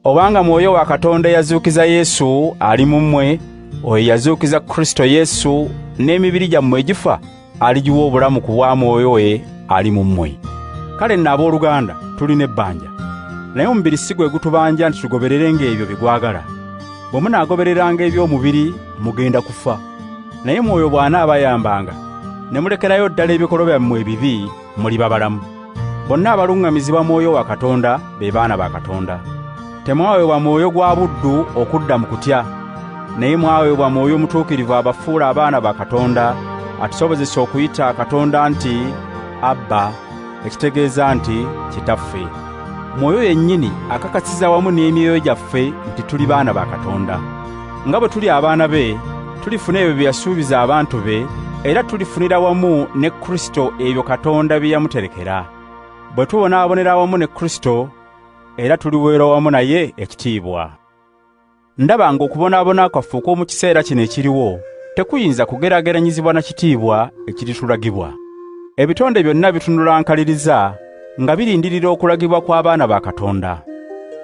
[SPEAKER 1] Obanga Mwoyo wa Katonda yazuukiza Yesu ali mu mmwe, oyo yazuukiza Kristo Yesu, n'emibiri gyammwe egifa aligiwa obulamu ku bwa Mwoyo we ali mu mmwe. Kale nno abooluganda tulina ebbanja. naye omubiri si gwe gutubanja nti tugobererenga ebyo bigwagala. Bwe munaagobereranga eby'omubiri mugenda kufa, naye Mwoyo bw'anaabayambanga ne mulekerayo ddala ebikolwa byammwe ebibi, muliba balamu. Bonna abaluŋŋamizibwa Mwoyo wa Katonda be baana ba Katonda. Temwaweebwa mwoyo gwa buddu okudda mu kutya, naye mwaweebwa Mwoyo Mutuukirivu abafuula abaana ba Katonda, atusobozesa okuyita Katonda nti Abba, ekitegeeza nti Kitaffe. Mwoyo yennyini akakasiza wamu n'emyoyo gyaffe nti tuli baana ba Katonda. Nga bwe tuli abaana be, tulifuna ebyo bye yasuubiza abantu be, era tulifunira wamu ne Kristo ebyo Katonda bye yamuterekera. Bwe tubonaabonera wamu ne Kristo, era tuliweera wamu naye ekitiibwa. Ndaba ng'okubonaabona kwaffe okw'omu kiseera kino ekiriwo tekuyinza kugeraageranyizibwa na kitiibwa ekiritulagibwa. Ebitonde byonna bitunulankaliriza nga birindirira okulagibwa kw'abaana ba Katonda.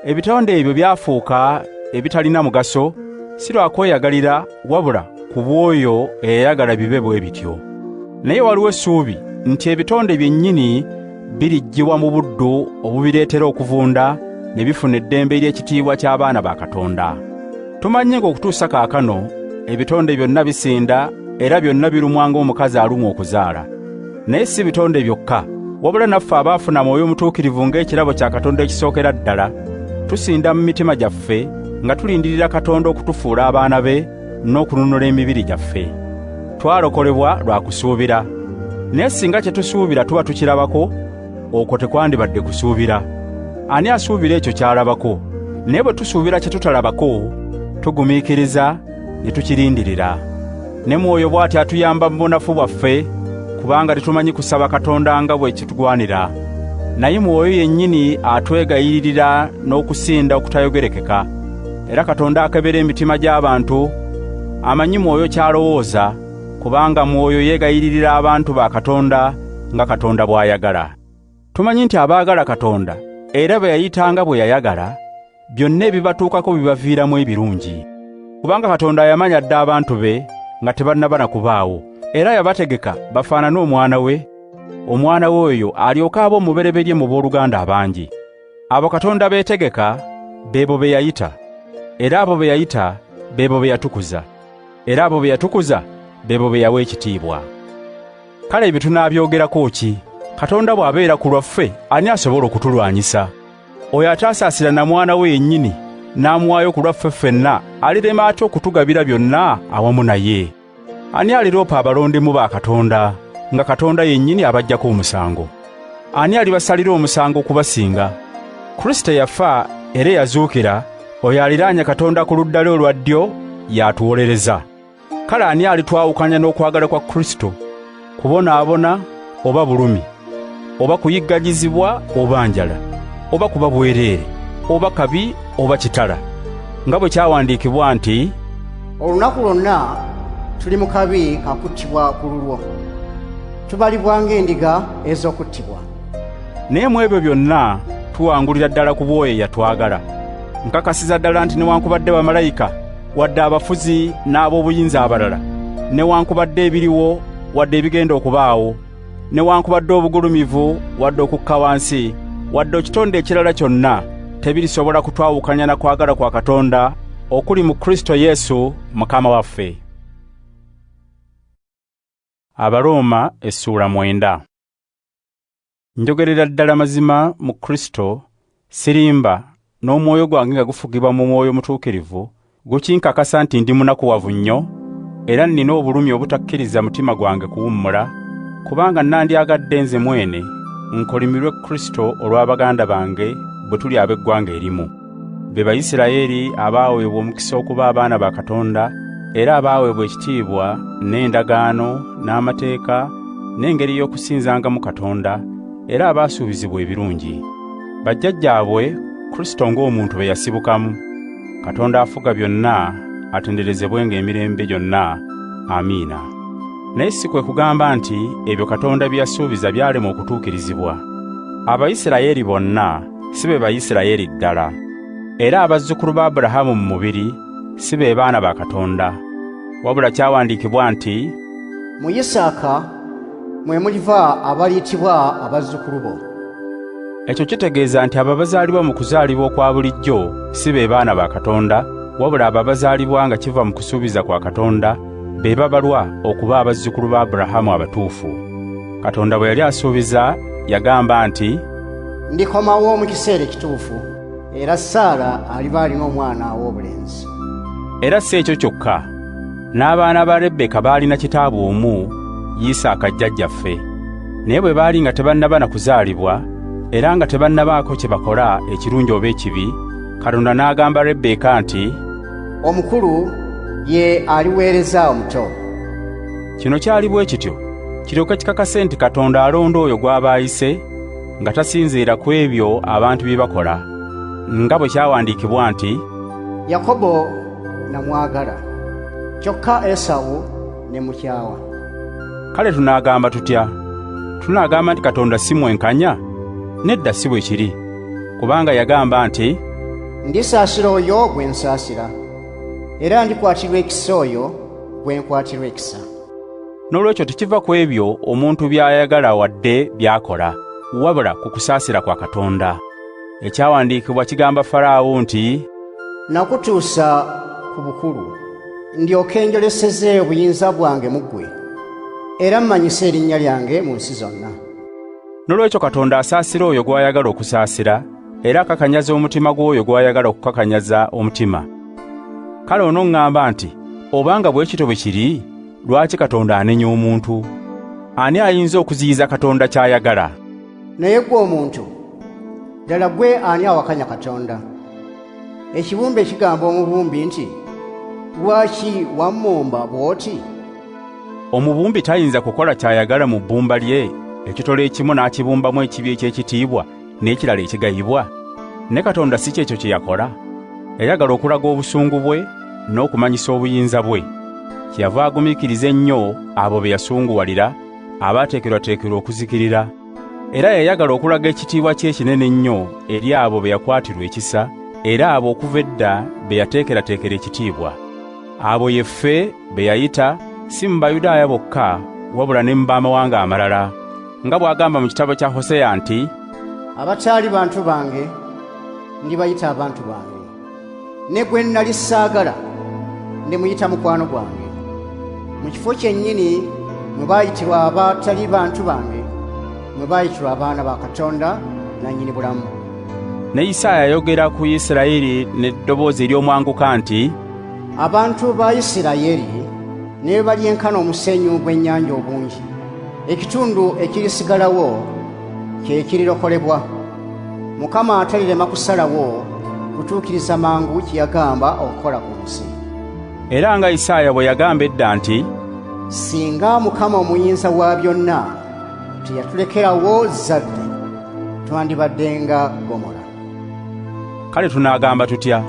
[SPEAKER 1] Ebitonde ebyo byafuuka ebitalina mugaso, si lwa kweyagalira wabula ku bw'oyo eyayagala bibe bwe bityo. Naye waliwo essuubi nti ebitonde byennyini biriggyibwa mu buddu obubireetera okuvunda ne bifuna eddembe ery'ekitiibwa ky'abaana ba Katonda. Tumanye ng'okutuusa kaakano ebitonde byonna bisinda era byonna birumwa ng'omukazi alumwa okuzaala. Naye si bitonde byokka, wabula naffe abaafuna Mwoyo Mutuukirivu ng'ekirabo kya Katonda ekisookera ddala, tusinda mu mitima gyaffe nga tulindirira Katonda okutufuula abaana be n'okununula emibiri gyaffe. Twalokolebwa lwa kusuubira, naye singa kye tusuubira tuba tukirabako, okwo tekwandibadde kusuubira. Ani asuubira ekyo ky'alabako? Naye bwe tusuubira kye tutalabako, tugumiikiriza ne tukirindirira. Ne Mwoyo bw'ati atuyamba mu bunafu bwaffe, kubanga tetumanyi kusaba Katonda nga bwe kitugwanira. Naye Mwoyo yennyini atwegayiririra n'okusinda okutayogerekeka. Era Katonda akebera emitima gy'abantu, amanyi Mwoyo ky'alowooza, kubanga Mwoyo yeegayiririra abantu ba Katonda nga Katonda bw'ayagala. Tumanyi nti abaagala Katonda era bwe yayitanga bwe yayagala, byonna ebibatuukako bibaviiramu ebirungi. Kubanga Katonda yamanya dda abantu be nga tebannaba na kubaawo, era yabategeka bafaanane omwana we, omwana we oyo alyoke abe omubereberye mu booluganda abangi. Abo Katonda beetegeka beebo be yayita, era abo be yayita beebo be yatukuza, era abo be yatukuza beebo be yawa ekitiibwa. Kale ebyo tunaabyogerako ki? Katonda bw'abeera ku lwaffe, ani asobola okutulwanyisa? Oyo ataasaasira na mwana we yennyini n'amuwaayo ku lwaffe ffenna, alirema atya okutugabira byonna awamu naye? Ani aliroopa abalondemu ba Katonda nga Katonda yennyini abaggyako omusango? Ani alibasalira omusango okubasinga? Kristo yafa era yazuukira, oyo aliraanye Katonda ku ludda lwe olwa ddyo y'atuwolereza. Kale ani alitwawukanya n'okwagala kwa Kristo? Kubonaabona oba bulumi, oba kuyigganyizibwa oba njala, oba kuba bwereere, oba kabi oba kitala. Nga bwe kyawandiikibwa nti,
[SPEAKER 2] olunaku lwonna tuli mu kabi kakuttibwa ku lulwo, tubalibwa ng'endiga ez'okuttibwa.
[SPEAKER 1] Naye mu ebyo byonna tuwangulira ddala ku bw'oyo eyatwagala. Nkakasiza ddala nti newankubadde bamalayika, wadde abafuzi n'ab'obuyinza abalala, newankubadde ebiriwo wadde ebigenda okubaawo, newankubadde obugulumivu wadde okukka wansi, wadde ekitonde ekirala kyonna, tebirisobola kutwawukanya na kwagala kwa Katonda okuli mu Kristo Yesu Mukama waffe. Abaruuma essuula 9. Njogerera ddala mazima mu Kristo, sirimba, n'omwoyo gwange nga gufugibwa mu Mwoyo Mutuukirivu, gukinkakasa nti ndi munakuwavu nnyo, era nnina obulumi obutakkiriza mutima gwange kuwummula, kubanga nandyagadde nze mwene nkolimirwe Kristo olw'abaganda bange bwe tuli ab'eggwanga erimu, be Bayisirayiri abaaweebwa omukisa okuba abaana ba Katonda, era abaaweebwa ekitiibwa n'endagaano n'amateeka n'engeri y'okusinzangamu Katonda, era abaasuubizibwa ebirungi. Bajjajjaabwe Kristo ng'omuntu be yasibukamu. Katonda afuga byonna atenderezebwenga emirembe gyonna. Amiina. Naye si kwe kugamba nti ebyo Katonda bye yasuubiza byalema okutuukirizibwa. Abayisirayiri bonna si be Bayisirayiri ddala, era abazzukulu ba Abulahamu mu mubiri si be baana ba Katonda. Wabula kyawandiikibwa nti,
[SPEAKER 2] mu Isaaka mwe muliva abaliyitibwa abazzukulu bo.
[SPEAKER 1] Ekyo kitegeeza nti ababazaalibwa mu kuzaalibwa kwa bulijjo si be baana ba Katonda, wabula ababazaalibwa nga kiva mu kusuubiza kwa Katonda be babalwa okuba abazzukulu ba Abaruumi abatuufu. Katonda bwe yali asuubiza yagamba nti,
[SPEAKER 2] ndikomawo mu kiseera ekituufu, era Saala aliba alina omwana ow'obulenzi.
[SPEAKER 1] Era si ekyo kyokka, n'abaana ba Lebeka baalina kitaabu omu, Isaaka jjajjaffe. Naye bwe baali nga tebannaba na kuzaalibwa, era nga tebannabaako kye bakola ekirungi oba ekibi, Katonda n'agamba Lebeka nti,
[SPEAKER 2] omukulu ye aliweereza omuto.
[SPEAKER 1] Kino kyali bwe kityo kiryoke kikakase nti Katonda alonda oyo gw'aba ayise, nga tasinziira ku ebyo abantu bye bakola, nga bwe kyawandiikibwa nti,
[SPEAKER 2] Yakobo namwagala, kyokka Esawu ne mukyawa.
[SPEAKER 1] Kale tunaagamba tutya? Tunaagamba nti Katonda si mwenkanya? Nedda si bwe kiri, kubanga yagamba nti, ndisaasira oyo gwe nsaasira, era ndikwatirwa ekisa oyo gwe nkwatirwa ekisa. N'olwekyo tekiva ku ebyo omuntu by'ayagala wadde by'akola, wabula ku kusaasira kwa Katonda. Ekyawandiikibwa kigamba Falaawo nti,
[SPEAKER 2] nakutuusa ku bukulu, ndyoke njoleseze obuyinza bwange mu ggwe, era mmanyise erinnya lyange mu nsi zonna.
[SPEAKER 1] N'olwekyo Katonda asaasira oyo gw'ayagala okusaasira, era akakanyaza omutima gw'oyo gw'ayagala okukakanyaza omutima. Kale onoŋŋamba nti, obanga bwe kityo bwe kiri, lwaki Katonda anenya omuntu? Ani ayinza okuziyiza Katonda ky'ayagala?
[SPEAKER 2] Naye gwe omuntu, ddala gwe ani awakanya Katonda? Ekibumbe ekigamba omubumbi nti, lwaki wammumba bw'oti?
[SPEAKER 1] Omubumbi tayinza kukola ky'ayagala mu bbumba lye, ekitole ekimu n'akibumbamu ekibi eky'ekitiibwa n'ekirala ekigayibwa? Ne Katonda si kyekyo kye yakola? Yayagala okulaga obusungu bwe n'okumanyisa obuyinza bwe. Kyeyava agumiikiriza ennyo abo be yasunguwalira, abaateekerwateekerwa okuzikirira. Era yayagala okulaga ekitiibwa kye ekinene ennyo eri abo be yakwatirwa ekisa, era abo okuva edda be yateekerateekera ekitiibwa. Abo yeffe be yayita, si mu Bayudaaya bokka, wabula ne mu baamawanga amalala. Nga bw'agamba mu kitabo kya Hoseya nti,
[SPEAKER 2] abataali bantu bange ndibayita abantu bange, ne gwe nnali saagala ndimuyita mukwano gwange. Mu kifo kyennyini mwe baayitirwa abatali bantu bange, mwe baayitirwa abaana ba Katonda nannyini bulamu.
[SPEAKER 1] Ne Isaaya ayogera ku Isirayiri n'eddoboozi ery'omwanguka nti,
[SPEAKER 2] abantu ba Isirayiri ne balyenkana omusenyu gw'ennyanja obungi, ekitundu ekirisigalawo kye kirirokolebwa. Mukama atalirema kusalawo kutuukiriza mangu kye yagamba okukola ku nsi.
[SPEAKER 1] Era nga Isaaya bwe yagamba edda nti,
[SPEAKER 2] singa Mukama omuyinza wa byonna teyatulekerawo zadde, twandibaddenga Gomora.
[SPEAKER 1] Kale tunaagamba tutya?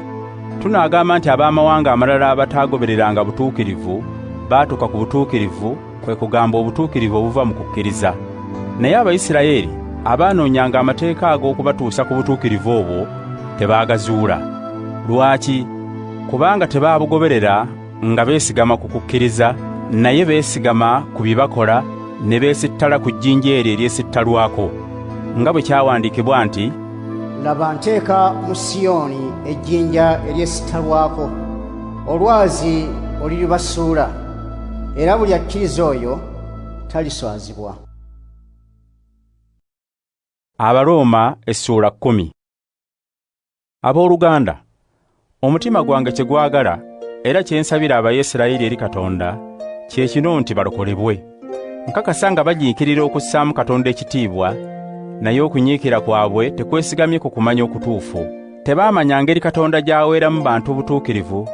[SPEAKER 1] Tunaagamba nti abaamawanga amalala abataagobereranga butuukirivu baatuuka ku butuukirivu, kwe kugamba obutuukirivu obuva mu kukkiriza. Naye Abayisirayiri abaanoonyanga amateeka ag'okubatuusa ku butuukirivu obwo tebaagazuula. Lwaki? Kubanga tebaabugoberera nga beesigama ku kukkiriza, naye beesigama ku bye bakola ne beesittala ku jjinja eryo eryesittalwako. Nga bwe kyawandiikibwa nti,
[SPEAKER 2] laba nteeka mu Siyoni ejjinja eryesittalwako, olwazi oliribasuula, era buli akkiriza oyo taliswazibwa.
[SPEAKER 1] Abarooma essuula 10. Abooluganda, omutima gwange kye gwagala era kye nsabira Abayisirayiri eri Katonda kye kino nti balokolebwe. Nkakasa nga bajiikirira okussaamu Katonda ekitiibwa, naye okunyiikira kwabwe tekwesigamye ku kumanya okutuufu. Tebaamanya ngeri Katonda gy'aweeramu bantu butuukirivu,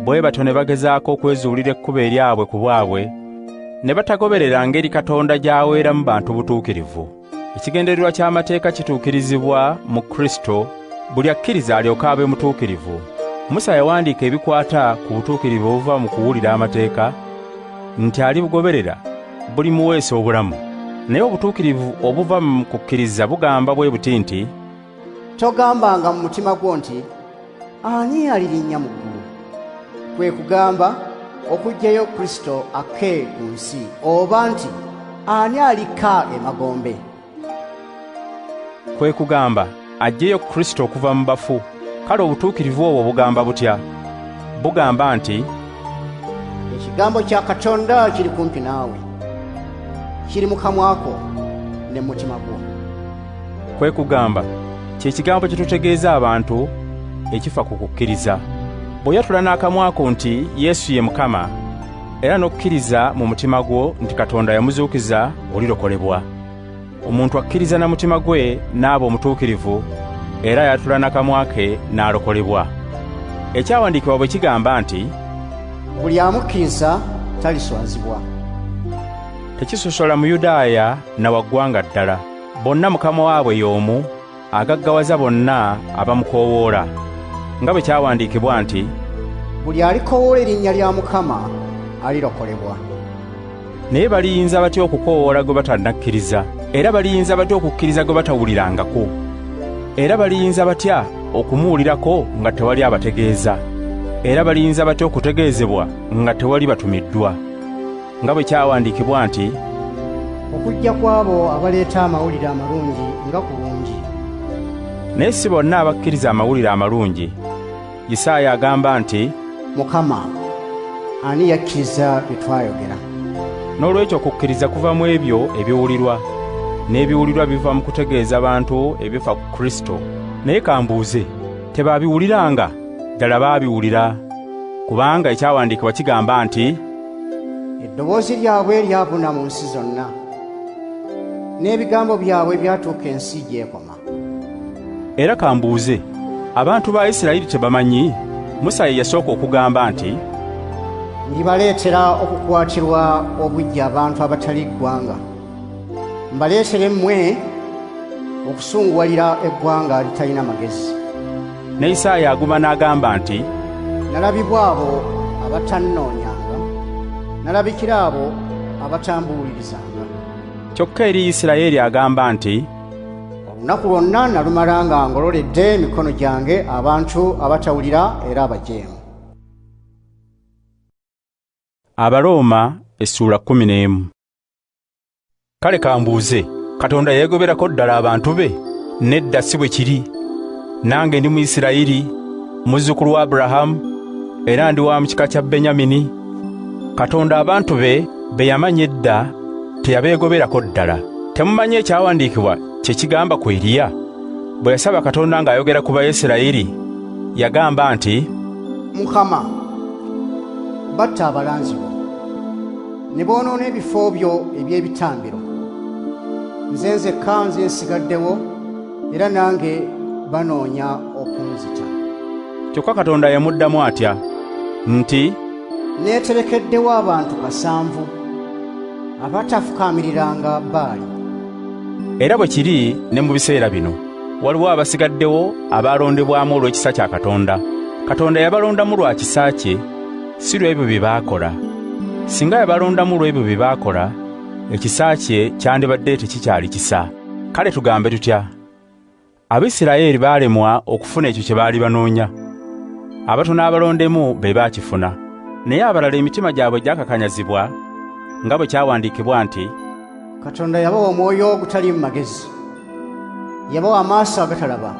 [SPEAKER 1] bwe batyo ne bagezaako okwezuulira ekkubo eryabwe ku bwabwe, ne batagoberera ngeri Katonda gy'aweeramu bantu butuukirivu. Ekigendererwa ky'amateeka kituukirizibwa mu Kristo, buli akkiriza alyoke abe mutuukirivu. Musa yawandiika ebikwata ku butuukirivu obuva mu kuwulira amateeka, nti alibugoberera bulimuweesa obulamu. Naye obutuukirivu obuva mu kukkiriza bugamba bwe buti nti,
[SPEAKER 2] togambanga mu mutima gwo nti, ani alirinnya mu ggulu? Kwe kugamba okuggyayo Kristo akke ku nsi, oba nti, ani alikka emagombe?
[SPEAKER 1] kwe kugamba ajjeyo Kristo okuva mu bafu. Kale obutuukirivu obwo bugamba butya? Bugamba nti
[SPEAKER 2] ekigambo kya Katonda kiri kumpi naawe, kiri mu kamwa ko ne mu mutima gwo.
[SPEAKER 1] Kwe kugamba kye kigambo kye tutegeeza abantu ekifa ku kukkiriza. Bw'oyatula n'akamwa ko nti Yesu ye Mukama, era n'okkiriza mu mutima gwo nti Katonda yamuzuukiza, olirokolebwa. Omuntu akkiriza na mutima gwe n'aba omutuukirivu, era yatula n'akamwa ke n'alokolebwa. Ekyawandiikibwa bwe kigamba nti
[SPEAKER 2] buli amukkiriza taliswazibwa.
[SPEAKER 1] Tekisosola Muyudaaya na waggwanga ddala, bonna Mukama waabwe y'omu, agaggawaza bonna abamukoowoola. Nga bwe kyawandiikibwa nti
[SPEAKER 2] buli alikoowoola erinnya lya Mukama alirokolebwa.
[SPEAKER 1] Naye baliyinza batya okukoowoola gwe batannakkiriza? Era baliyinza batya okukkiriza gwe batawulirangako? Era baliyinza batya okumuwulirako nga tewali abategeeza? Era baliyinza batya okutegeezebwa nga tewali batumiddwa? Nga bwe kyawandiikibwa nti
[SPEAKER 2] okujja kw'abo abaleeta amawulire amalungi nga kulungi.
[SPEAKER 1] Naye si bonna abakkiriza amawulire amalungi. Isaaya agamba nti
[SPEAKER 2] Mukama ani yakkiriza bye twayogera?
[SPEAKER 1] N'olwekyo okukkiriza kuva mu ebyo ebiwulirwa, n'ebiwulirwa biva mu kutegeeza abantu ebifa ku Kristo. Naye kambuuze, tebaabiwuliranga? Ddala baabiwulira, kubanga ekyawandiikibwa kigamba nti
[SPEAKER 2] eddoboozi lyabwe lyabuna mu nsi zonna, n'ebigambo byabwe byatuuka ensi gy'ekoma.
[SPEAKER 1] Era kambuuze, abantu ba Isirayiri tebamanyi? Musa ye yasooka okugamba nti ndibaleetera okukwatirwa obujja abantu abatali ggwanga, mbaleetere mmwe okusunguwalira eggwanga litalina magezi. Ne Isaaya aguma n'agamba nti
[SPEAKER 2] nalabibwa abo abatannoonyanga, nalabikira abo abatambuulirizanga.
[SPEAKER 1] Kyokka eri Isirayiri agamba nti
[SPEAKER 2] olunaku lwonna nalumalanga ngololedde emikono gyange abantu abatawulira era abajeemu.
[SPEAKER 1] Abaruuma essula 11. Kale kambuuze, Katonda yeegoberako ddala abantu be? Nedda, si bwe kiri. Nange ndi Muyisirayiri, muzzukulu wa Aburahamu, era ndi wa mu kika kya Benyamini. Katonda abantu be yamanya edda teyabeegoberako ddala. Temumanyi ekyawandiikibwa kye kigamba ku Eriya? Bwe yasaba Katonda ng'ayogera ku Bayisirayiri, yagamba nti
[SPEAKER 2] Mukama batta abalanzi bo, ne boonoona ebifo byo eby'ebitambiro. Nze nzekka nsigaddewo, era nange banoonya okunzita.
[SPEAKER 1] Kyokka Katonda yamuddamu atya nti
[SPEAKER 2] neeterekeddewo abantu 7 abatafukaamiriranga Baali.
[SPEAKER 1] Era bwe kiri ne mu biseera bino, waliwo abasigaddewo abaalondebwamu olw'ekisa kya Katonda. Katonda yabalondamu lwa kisa kye, si lw'ebyo bye baakola. Singa yabalondamu lw'ebyo bye baakola, ekisa kye kyandibadde tekikyali kisa. Kale tugambe tutya? Abisirayiri baalemwa okufuna ekyo kye baali banoonya. Abatono abalondemu be baakifuna, naye abalala emitima gyabwe gyakakanyazibwa, nga bwe kyawandiikibwa nti
[SPEAKER 2] Katonda yabawa omwoyo ogutaliimu magezi, yabawa amaaso agatalaba,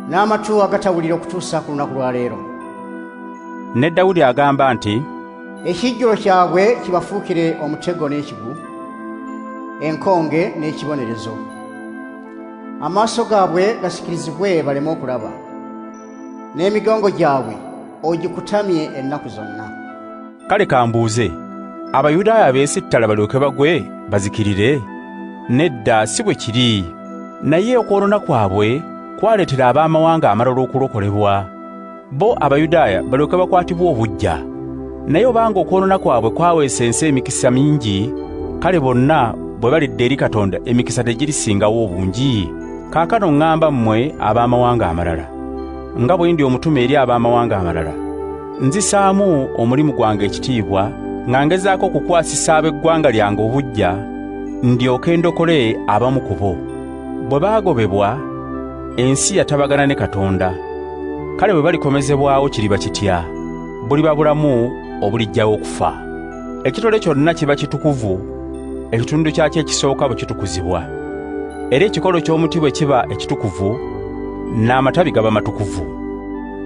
[SPEAKER 2] n'amatu agatawulira okutuusa ku lunaku lwa leero.
[SPEAKER 1] Ne Dawudi agamba nti
[SPEAKER 2] ekijjulo kyabwe kibafuukire omutego n'ekigu, enkonge n'ekibonerezo. Amaaso gaabwe gasikirizibwe baleme okulaba, n'emigongo gyabwe ogikutamye ennaku zonna.
[SPEAKER 1] Kale kambuuze, Abayudaaya abeesittala balyoke bagwe bazikirire? Nedda, si bwe kiri. Naye okwonoona kwabwe kwaleetera ab'amawanga amalala okulokolebwa. Bo Abayudaaya balyoke bakwatibwa obujja. Naye obanga okwonoona kwabwe kwaweesa ensi emikisa mingi, kale bonna bwe balidde eri Katonda emikisa tegirisingawo obungi. Kaakano ŋŋamba mmwe ab'amawanga amalala, nga bwe ndi omutume eri ab'amawanga amalala, nzisaamu omulimu gwange ekitiibwa, nga ngezaako okukwasisa ab'eggwanga lyange obujja, ndyoke ndokole abamu ku bo. Bwe baagobebwa, ensi yatabagana ne Katonda. Kale bwe balikomezebwawo kiriba kitya? Buliba bulamu obulijjawo okufa. Ekitole kyonna kiba kitukuvu, ekitundu kyakyo ekisooka bwe kitukuzibwa. era ekikolo ky'omuti bwe kiba ekitukuvu n'amatabi gaba matukuvu.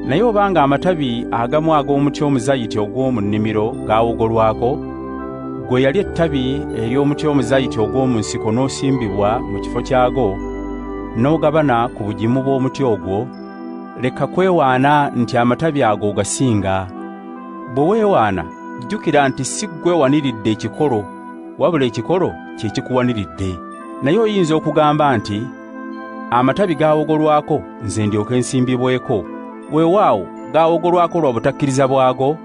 [SPEAKER 1] Naye obanga amatabi agamu ag'omuti omuzayiti ogw'omu nnimiro gaawogolwako, gwe yali ettabi ery'omuti omuzayiti ogw'omu nsiko n'osimbibwa mu kifo kyago, n'ogabana ku bugimu bw'omuti ogwo, leka kwewaana nti amatabi ago gasinga. Bwe weewaana, jjukira nti si ggwe waniridde ekikolo, wabula ekikolo kye kikuwaniridde. Naye oyinza okugamba nti, amatabi gaawogolwako nze ndyoke nsimbibweko. Weewaawo gaawogolwako lwa butakkiriza bwago,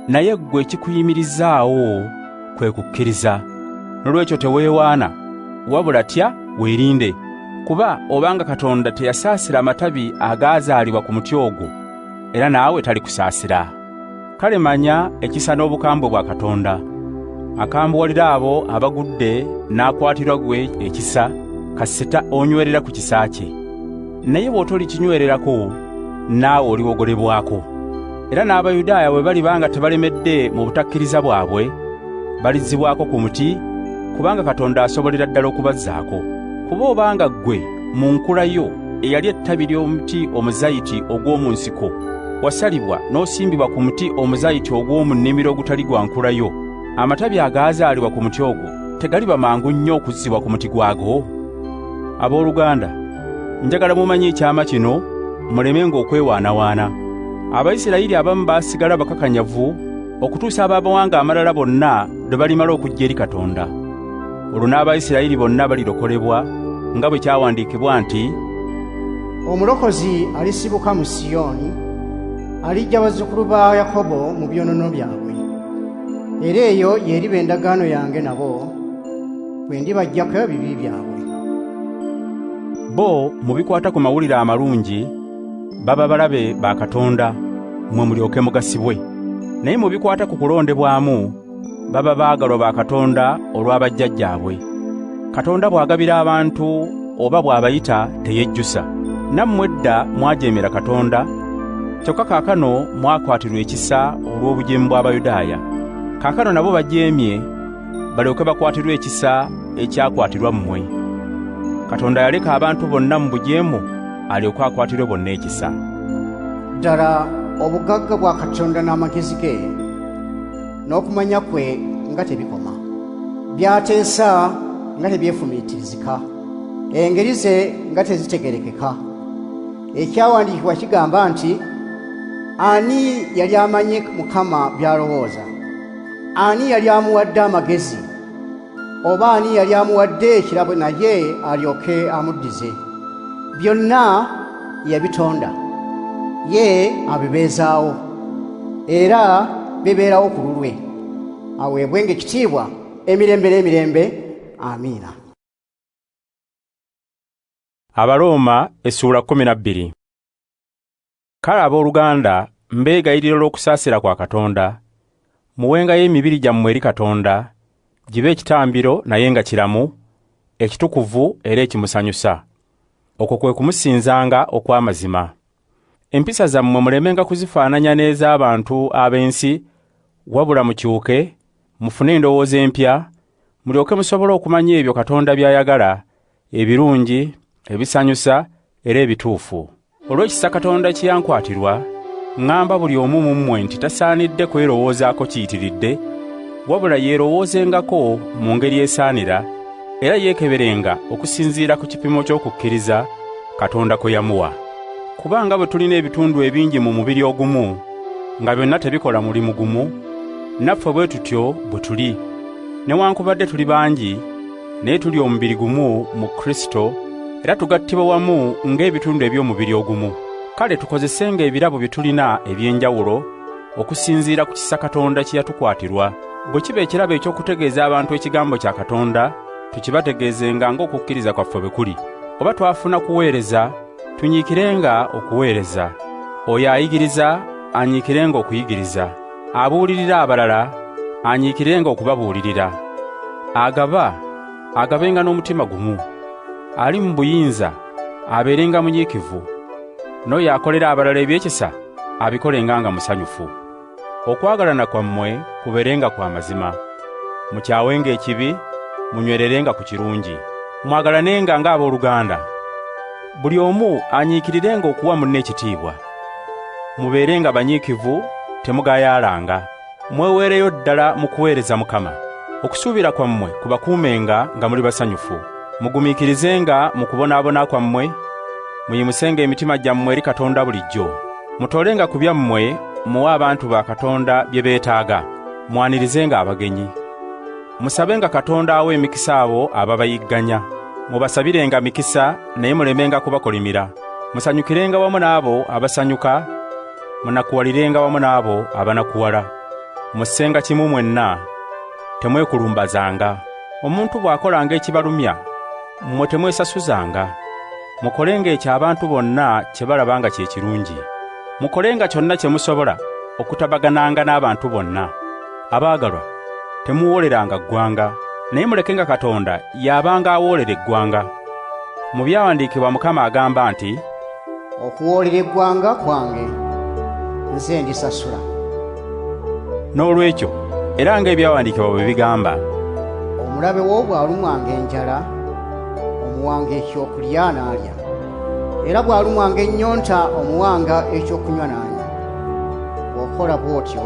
[SPEAKER 1] naye ggwe ekikuyimirizaawo kwe kukkiriza. Nolwekyo teweewaana, wabula tya weerinde. Kuba obanga Katonda teyasaasira amatabi agaazaalibwa ku muti ogwo, era naawe talikusaasira. Kale manya ekisa n'obukambwe bwa Katonda. Akambuwalira abo abagudde n'akwatirwa gwe ekisa, kasita onywerera ku kisa kye. Naye bw'otolikinywererako, naawe oliwogolebwako. Era n'Abayudaaya bwe balibanga tebalemedde mu butakkiriza bwabwe, balizzibwako ku muti, kubanga Katonda asobolera ddala okubazzaako. Kuba obanga ggwe mu nkula yo eyali ettabi ly'omuti omuzayiti ogw'omu nsiko, wasalibwa n'osimbibwa ku muti omuzayiti ogw'omu nnimiro ogutali gwa nkula yo, amatabi agaazaalibwa ku muti ogwo tegaliba mangu nnyo okuzzibwa ku muti gwago? Abooluganda, njagala mumanyi ekyama kino, mulemenga okwewaanawaana. Abayisirayiri abamu baasigala bakakanyavu okutuusa ab'amawanga amalala bonna lwe balimala okujja eri Katonda. Olwo n'Abayisirayiri bonna balirokolebwa, nga bwe kyawandiikibwa nti,
[SPEAKER 2] omulokozi alisibuka mu Siyoni, alijja bazzukulu ba Yakobo mu byonono byabwe. Era eyo y'eriba endagaano yange nabo, bwe ndibaggyako ebibi byabwe.
[SPEAKER 1] Bo mu bikwata ku mawulire amalungi baba balabe ba Katonda, mwe mulyoke mugasibwe. Naye mu bikwata ku kulondebwamu baba baagalwa ba Katonda olw'abajjajjaabwe. Katonda bw'agabira abantu oba bw'abayita teyejjusa. Nammwe dda mwajeemera Katonda, kyokka kaakano mwakwatirwa ekisa olw'obujeemu bw'Abayudaaya. Kaakano nabo bajeemye balyoke bakwatirwe ekisa ekyakwatirwa mmwe. Katonda yaleka abantu bonna mu bujeemu alyoke akwatirwe bonna ekisa.
[SPEAKER 2] Ddala obugagga bwa Katonda n'amagezi ge n'okumanya kwe nga tebikoma, byateesa nga tebyefumiitirizika, engeri ze nga tezitegerekeka. Ekyawandiikibwa kigamba nti, ani yali amanye Mukama by'alowooza? Ani yali amuwadde amagezi? Oba ani yali amuwadde ekirabo naye alyoke amuddize? Byonna yabitonda, ye abibeezaawo, era bibeerawo ku lulwe. Aweebwenga ekitiibwa emirembe n'emirembe. Amiina.
[SPEAKER 1] Abaruuma essula 12. Kale abooluganda, mbeegayirira olw'okusaasira kwa Katonda, muwengayo emibiri gyammwe eri Katonda, gibe ekitambiro naye nga kiramu, ekitukuvu era ekimusanyusa. Okwo kwe kumusinzanga okw'amazima. Empisa zammwe mulemenga kuzifaananya n'ez'abantu ab'ensi, wabula mukyuke, mufune endowooza empya, mulyoke musobole okumanya ebyo Katonda by'ayagala, ebirungi, ebisanyusa era ebituufu. Olw'ekisa Katonda kye yankwatirwa, ŋŋamba buli omu mu mmwe nti tasaanidde kwerowoozaako kiyitiridde, wabula yeerowoozengako mu ngeri esaanira, era yeekeberenga okusinziira ku kipimo ky'okukkiriza Katonda kwe yamuwa. Kubanga bwe tulina ebitundu ebingi mu mubiri ogumu, nga byonna tebikola mulimu gumu, naffe bwe tutyo bwe tuli. Newankubadde tuli bangi, naye tuli omubiri gumu mu Kristo, era tugattibwa wamu ng'ebitundu eby'omubiri ogumu. Kale tukozesenga ebirabo bye tulina eby'enjawulo okusinziira ku kisa Katonda kye yatukwatirwa. Bwe kiba ekirabo eky'okutegeeza abantu ekigambo kya Katonda, tukibategeezenga ng'okukkiriza kwaffe bwe kuli. Oba twafuna kuweereza, tunyiikirenga okuweereza. Oyo ayigiriza, anyiikirenga okuyigiriza. Abuulirira abalala, anyiikirenga okubabuulirira. Agaba, agabenga n'omutima gumu. Ali mu buyinza, abeerenga munyiikivu. N'oyo akolera abalala ebyekisa, abikolenga nga musanyufu. Okwagalana kwammwe kubeerenga kwa mazima. Mukyawenga ekibi, munywererenga ku kirungi. Mwagalanenga ng'abooluganda. Buli omu anyiikirirenga okuwa munne ekitiibwa. Mubeerenga banyiikivu, temugayaalanga. Mweweereyo ddala mu kuweereza Mukama. Okusuubira kwammwe kubakuumenga nga muli basanyufu. Mugumiikirizenga mu kubonaabona kwammwe. Muyimusenga emitima gyammwe eri Katonda bulijjo. Mutoolenga ku byammwe muwe abantu ba Katonda bye beetaaga. Mwanirizenga abagenyi. Musabenga Katonda awe emikisa abo ababayigganya. Mubasabirenga mikisa naye mulemenga kubakolimira. Musanyukirenga wamu n'abo abasanyuka. Munakuwalirenga wamu n'abo abanakuwala. Mussenga kimu mwenna, temwekulumbazanga. Omuntu bw'akolanga ekibalumya, mmwe temwesasuzanga. Mukolenga ekyo abantu bonna kye balabanga kye kirungi. Mukolenga kyonna kye musobola okutabagananga n'abantu bonna. Abaagalwa, temuwooleranga ggwanga, naye mulekenga Katonda y'abanga awoolera eggwanga. Mu byawandiikibwa Mukama agamba nti,
[SPEAKER 2] okuwoolera eggwanga kwange nze ndisasula.
[SPEAKER 1] N'olwekyo era ng'ebyawandiikibwa bwe bigamba,
[SPEAKER 2] omulabe wo bw'alumwanga enjala omuwanga ekyokulya n'alya, era bw'alumwanga ennyonta omuwanga ekyokunywa n'anywa. Bw'okola bw'otyo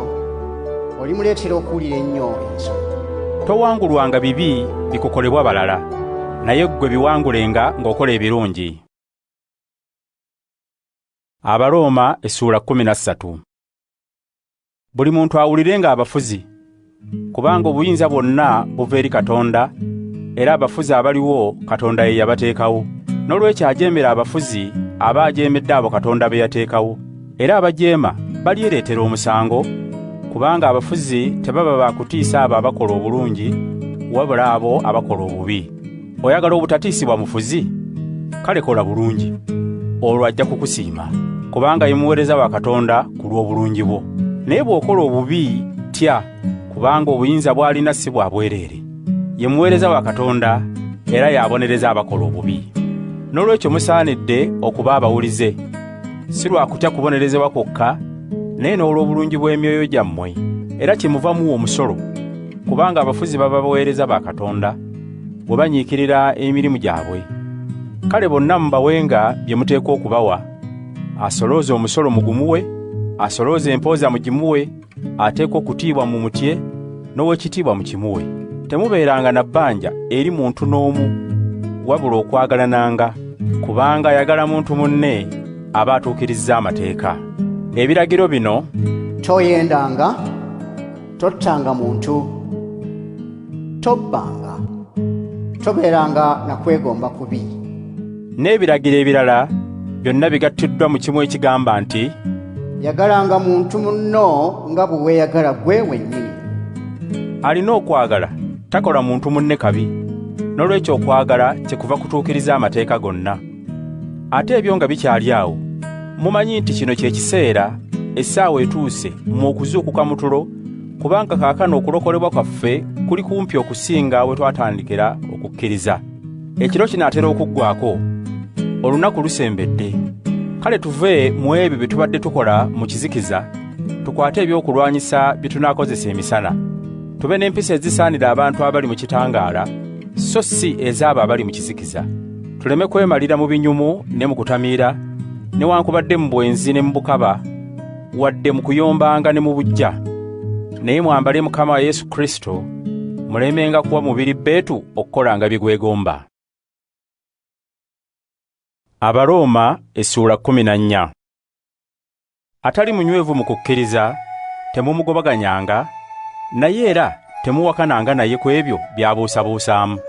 [SPEAKER 2] olimuleetera okuwulira ennyo ensonyi.
[SPEAKER 1] Towangulwanga bibi bikukolebwa balala, naye ggwe biwangulenga ng'okola ebirungi. Abaruuma essuula 13. Buli muntu awulirenga abafuzi, kubanga obuyinza bwonna buva eri Katonda, era abafuzi abaliwo Katonda ye yabateekawo. N'olwekyo ajeemera abafuzi aba ajeemedde abo Katonda be yateekawo, era abajeema balyereetera omusango, kubanga abafuzi tebaba baakutiisa abo abakola obulungi, wabula abo abakola obubi. Oyagala obutatiisibwa mufuzi? Kale kola bulungi, olwo ajja kukusiima, kubanga ye muweereza wa Katonda ku lw'obulungi bwo. Naye bw'okola obubi tya, kubanga obuyinza bw'alina si bwa bwereere. Ye muweereza wa Katonda era y'abonereza abakola obubi. N'olwekyo musaanidde okuba abawulize, si lwa kutya kubonerezebwa kwokka, naye n'olw'obulungi bw'emyoyo gyammwe, era kyemuva muwa omusolo, kubanga abafuzi baba baweereza ba Katonda bwe banyiikirira emirimu gyabwe. Kale bonna mubawenga bye muteekwa okubawa. Asolooza omusolo mugumuwe, asolooza empooza mugimuwe, ateekwa okutiibwa mu mutye, n'ow'ekitiibwa mukimuwe. Temubeeranga na bbanja eri muntu n'omu, wabula okwagalananga, kubanga ayagala muntu munne aba atuukirizza amateeka. Ebiragiro bino:
[SPEAKER 2] toyendanga, tottanga muntu, tobbanga, tobeeranga na kwegomba kubi.
[SPEAKER 1] N'ebiragiro ebirala byonna bigattiddwa mu kimu ekigamba nti,
[SPEAKER 2] yagalanga muntu munno nga bwe weeyagala gwe wennyini.
[SPEAKER 1] Alina okwagala takola muntu munne kabi, n'olwekyo okwagala kyekuva kutuukiriza amateeka gonna. Ate ebyo nga bikyali awo, mumanyi nti kino kye kiseera, essaawa etuuse mu okuzuukuka mu tulo, kubanga kaakano okulokolebwa kwaffe kuli kumpi okusinga we twatandikira okukkiriza. Ekiro kinaatera okuggwaako, olunaku lusembedde. Kale tuve mu ebyo bye tubadde tukola mu kizikiza, tukwate ebyokulwanyisa bye tunaakozesa emisana. Tube n'empisa ezisaanira abantu abali mu kitangaala, so si ez'abo abali mu kizikiza. Tuleme kwemalira mu binyumu ne mu kutamiira, newankubadde mu bwenzi ne mu bukaba, wadde mu kuyombanga ne mu bujja. Naye mwambale Mukama Yesu Kristo, mulemenga kuwa mubiri bbeetu okukolanga bigwegomba. Abaruuma essuula 14. Atali munywevu mu kukkiriza, temumugobaganyanga, naye era temuwakananga naye ku ebyo by'abuusabuusaamu.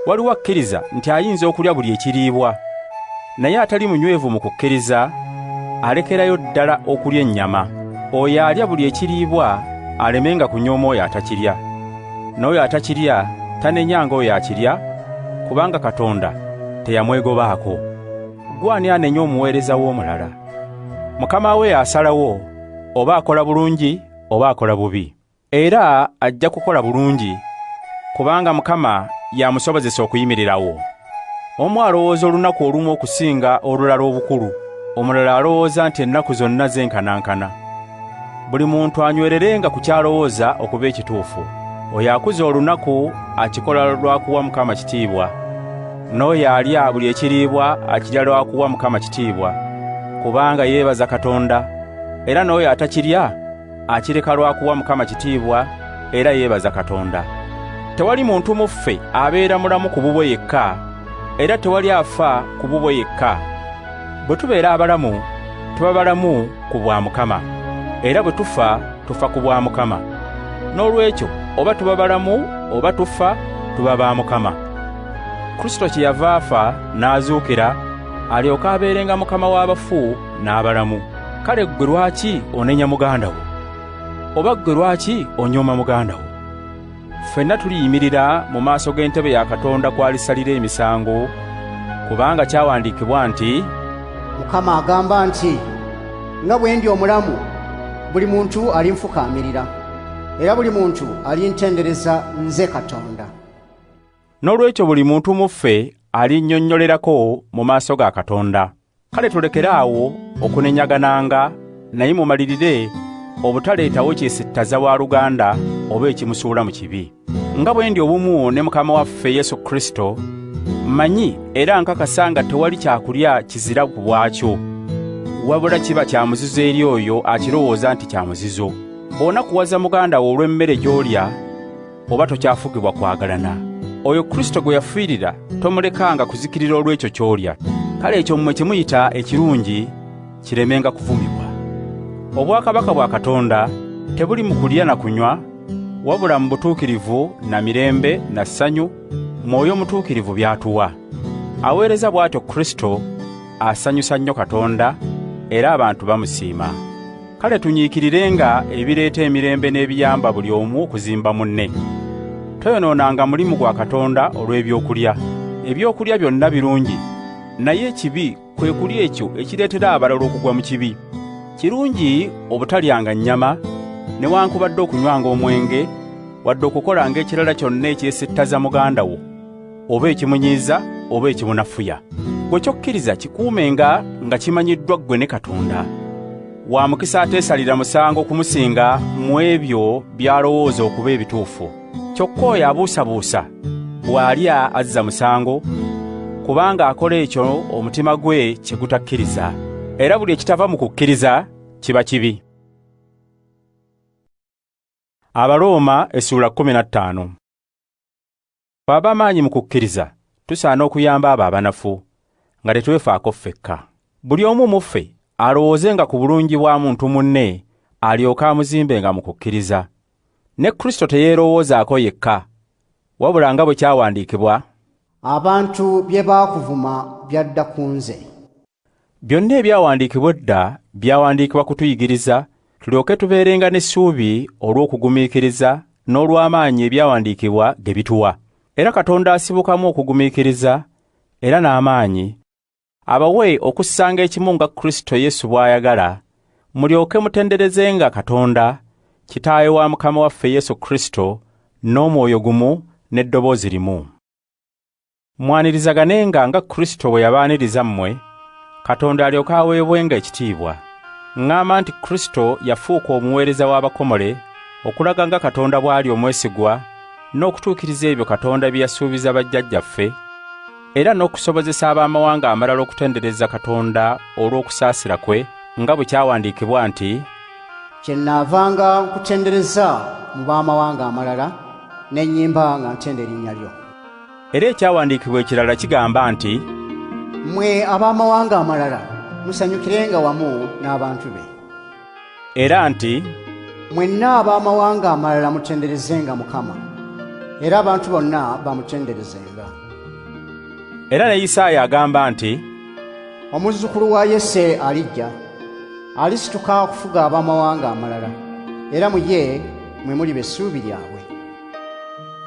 [SPEAKER 1] Waliwo akkiriza nti ayinza okulya buli ekiriibwa, naye atali munywevu mu kukkiriza alekerayo ddala okulya ennyama. Oyo alya buli ekiriibwa alemenga kunyooma oyo atakirya, n'oyo atakirya tanenyanga oyo akirya, kubanga Katonda teyamwegobaako. Gwani anenya omuweereza w'omulala? Mukama we asalawo oba akola bulungi oba akola bubi, era ajja kukola bulungi, kubanga Mukama yamusobozesa okuyimirirawo. Omu alowooza olunaku olumu okusinga olulala obukulu, omulala alowooza nti ennaku zonna zenkanankana. Buli muntu anywererenga ku kyalowooza okuba ekituufu. Oyo akuza olunaku akikola lwa kuwa Mukama kitiibwa, n'oyo alya buli ekiriibwa akirya lwa kuwa Mukama kitiibwa, kubanga yeebaza Katonda, era n'oyo atakirya akireka lwa kuwa Mukama kitiibwa, era yeebaza Katonda. Tewali muntu mu ffe abeera mulamu ku bubwe yekka, era tewali afa ku bubwe yekka. Bwe tubeera abalamu, tuba balamu ku bwa Mukama, era bwe tufa, tufa ku bwa Mukama. N'olwekyo oba tuba balamu oba tufa, tuba ba Mukama. Kristo kyeyava afa n'azuukira alyoke abeerenga Mukama w'abafu n'abalamu. Kale ggwe lwaki onenya muganda wo? Oba ggwe lwaki onyooma muganda wo? Ffenna tuliyimirira mu maaso g'entebe ya Katonda kwalisalira emisango, kubanga kyawandiikibwa nti,
[SPEAKER 2] Mukama agamba nti, nga bwe ndi omulamu, buli muntu alinfukaamirira, era buli muntu alintendereza nze Katonda.
[SPEAKER 1] N'olwekyo buli muntu mu ffe alinnyonnyolerako mu maaso ga Katonda. Kale tulekere awo okunenyagananga, naye mumalirire obutaleetawo kyesittaza wa Luganda oba ekimusuula mu kibi. Nga bwe ndi obumu ne Mukama waffe Yesu Kristo, mmanyi era nkakasa nga tewali kyakulya kizira ku bwakyo, wabula kiba kya muzizo eri oyo akirowooza nti kya muzizo. Bw'onakuwaza muganda wo olw'emmere gy'olya, oba tokyafugibwa kwagalana. Oyo Kristo gwe yafiirira tomulekanga kuzikirira olw'ekyo ky'olya. Kale ekyo mmwe kimuyita ekirungi kiremenga kuvumibwa. Obwakabaka bwa Katonda tebuli mu kulya na kunywa, wabula mu butuukirivu na mirembe na ssanyu, Mwoyo Omutuukirivu by'atuwa. Aweereza bw'atyo Kristo asanyusa nnyo Katonda, era abantu bamusiima. Kale tunyiikirirenga ebireeta emirembe n'ebiyamba buli omu okuzimba munne. Toyonoonanga mulimu gwa Katonda olw'ebyokulya. Ebyokulya byonna birungi, naye ekibi kwe kulya ekyo ekireetera abalala okugwa mu kibi. Kirungi obutalyanga nnyama, newankubadde okunywanga omwenge, wadde okukolanga ekirala kyonna ekyesittaza muganda wo, oba ekimunyiiza oba ekimunafuya. Gwe kyokkiriza kikuumenga nga kimanyiddwa ggwe ne Katonda. Wa mukisa ateesalira musango kumusinga mu ebyo by'alowooza okuba ebituufu. Kyokka oyo abuusabuusa bw'alya azza musango, kubanga akola ekyo omutima gwe kye gutakkiriza, era buli ekitava mu kukkiriza kiba kibi. Abaruuma essula 15. Ab'amaanyi mu kukkiriza tusaana okuyamba abo abanafu, nga tetwefaako ffekka. Buli omu mu ffe alowoozenga ku bulungi bwa muntu munne alyoke amuzimbenga mu kukkiriza. Ne Kristo teyeerowoozaako yekka, wabula nga bwe kyawandiikibwa,
[SPEAKER 2] abantu bye baakuvuma byadda ku nze.
[SPEAKER 1] Byonna ebyawandiikibwa edda byawandiikibwa kutuyigiriza, tulyoke tubeerenga n'essuubi olw'okugumiikiriza n'olw'amaanyi ebyawandiikibwa ge bituwa. Era Katonda asibukamu okugumiikiriza era n'amaanyi, abawe okussanga ekimu nga Kristo Yesu bw'ayagala, mulyoke mutenderezenga Katonda, Kitaawe wa Mukama waffe Yesu Kristo, n'omwoyo gumu n'eddoboozi limu. Mwanirizaganenga nga Kristo bwe yabaaniriza mmwe, Katonda alyoke aweebwenga ekitiibwa. Ng'ama nti Kristo yafuuka omuweereza w'abakomole, okulaga nga Katonda bw'ali omwesigwa, n'okutuukiriza ebyo Katonda bye yasuubiza bajjajjaffe, era n'okusobozesa ab'amawanga amalala okutendereza Katonda olw'okusaasira kwe, nga bwe kyawandiikibwa nti,
[SPEAKER 2] Kyennaavanga nkutendereza mu b'amawanga amalala, n'ennyimba nga ntenda erinnya lyo.
[SPEAKER 1] Era ekyawandiikibwa ekirala kigamba nti,
[SPEAKER 2] Mmwe ab'amawanga amalala musanyukirenga wamu n'abantu be.
[SPEAKER 1] Era nti,
[SPEAKER 2] Mwenna ab'amawanga amalala mutenderezenga Mukama, era abantu bonna bamutenderezenga.
[SPEAKER 1] Era ne Isaaya agamba nti,
[SPEAKER 2] Omuzzukulu wa Yese alijja, alisituka okufuga ab'amawanga amalala, era mu ye mwe muliba essuubi lyabwe.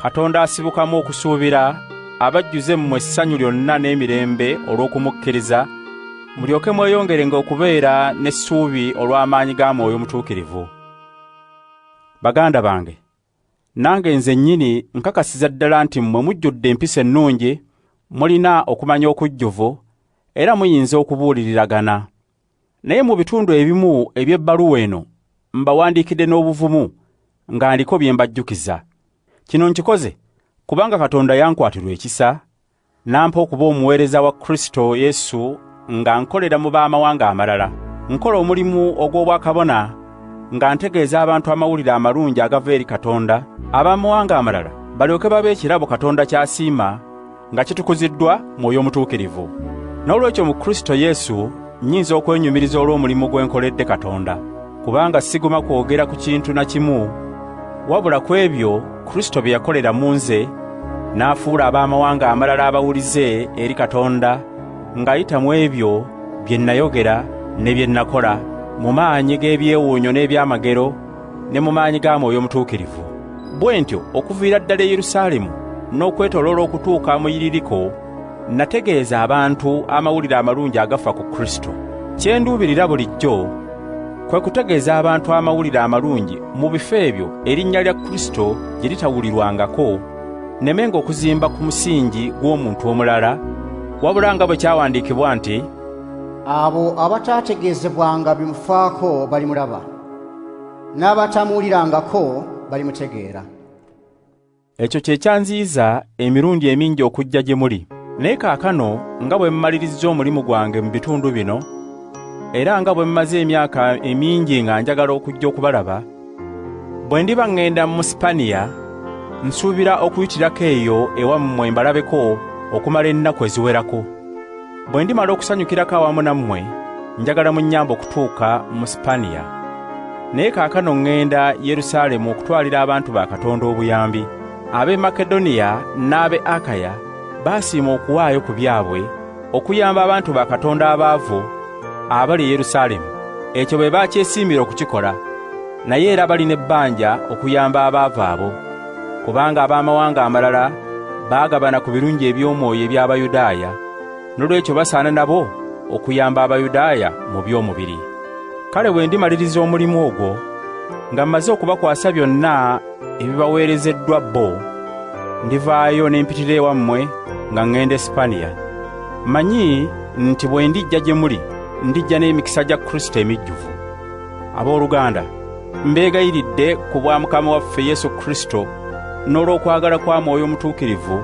[SPEAKER 1] Katonda asibukamu okusuubira, abajjuze mmwe essanyu lyonna n'emirembe olw'okumukkiriza, mulyoke mweyongerenga okubeera n'essuubi olw'amaanyi ga Mwoyo Omutuukirivu. Baganda bange, nange nze nnyini nkakasiza ddala nti mmwe mujjudde empisa ennungi, mulina okumanya okujjuvu, era muyinza okubuuliriragana. Naye mu bitundu ebimu eby'ebbaluwa eno mbawandiikidde n'obuvumu nga ndiko bye mbajjukiza. Kino nkikoze kubanga Katonda yankwatirwa ekisa, nampa okuba omuweereza wa Kristo Yesu nga nkolera mu baamawanga amalala. Nkola omulimu ogw'obwakabona nga ntegeeza abantu amawulire amalungi agava eri Katonda, ab'amawanga amalala balyoke babe ekirabo Katonda ky'asiima nga kitukuziddwa Mwoyo Omutuukirivu. N'olwekyo mu Kristo Yesu nnyinza okwenyumiriza olw'omulimu gwe nkoledde Katonda, kubanga siguma kwogera ku kintu na kimu wabula ku ebyo Kristo bye yakolera mu nze, n'afuula ab'amawanga amalala abawulize eri Katonda ng'ayita mu ebyo bye nayogera ne bye nakola, mu maanyi g'ebyewuunyo n'ebyamagero ne mu maanyi ga Mwoyo Omutuukirivu. Bwe ntyo okuviira ddala e Yerusaalemu n'okwetoloola okutuuka mu Yiririko, nategeeza abantu amawulire amalungi agafa ku Kristo. Kye nduubirira bulijjo kwe kutegeeza abantu amawulire amalungi mu bifo ebyo erinnya lya Kristo gye litawulirwangako, nemenga okuzimba ku musingi gw'omuntu omulala, wabula nga bwe kyawandiikibwa nti,
[SPEAKER 2] abo abataategeezebwanga bimufaako balimulaba, n'abatamuwulirangako balimutegeera.
[SPEAKER 1] Ekyo kye kyanziyiza emirundi emingi okujja gye muli. Naye kaakano nga bwe mmaliriza omulimu gwange mu bitundu bino, era nga bwe mmaze emyaka emingi nga njagala okujja okubalaba, bwe ndiba ŋŋenda mu Sipaniya, nsuubira okuyitirako eyo ewammwe mbalabeko okumala ennaku eziwerako. Bwe ndimala okusanyukirako awamu nammwe, njagala munnyambe okutuuka mu Sipaniya. Naye kaakano ŋŋenda Yerusaalemu okutwalira abantu ba Katonda obuyambi. Ab'e Makedoniya n'ab'e Akaya baasiima okuwaayo ku byabwe okuyamba abantu ba Katonda abaavu abali e Yerusaalemu. Ekyo bwe baakyesiimira okukikola, naye era balina ebbanja okuyamba abaavu abo, kubanga ab'amawanga amalala baagabana ku birungi eby'omwoyo eby'Abayudaaya, n'olwekyo basaana nabo okuyamba Abayudaaya mu by'omubiri. Kale bwe ndimaliriza omulimu ogwo, nga mmaze okubakwasa byonna ebibaweerezeddwa bo, ndivaayo ne mpitira ewammwe nga ŋŋenda Esipaniya. Manyi nti bwe ndijja gye muli, ndijja n'emikisa gya Kristo emijjuvu. Abooluganda, mbeegayiridde ku bwa Mukama waffe Yesu Kristo n'olw'okwagala kwa Mwoyo Omutuukirivu,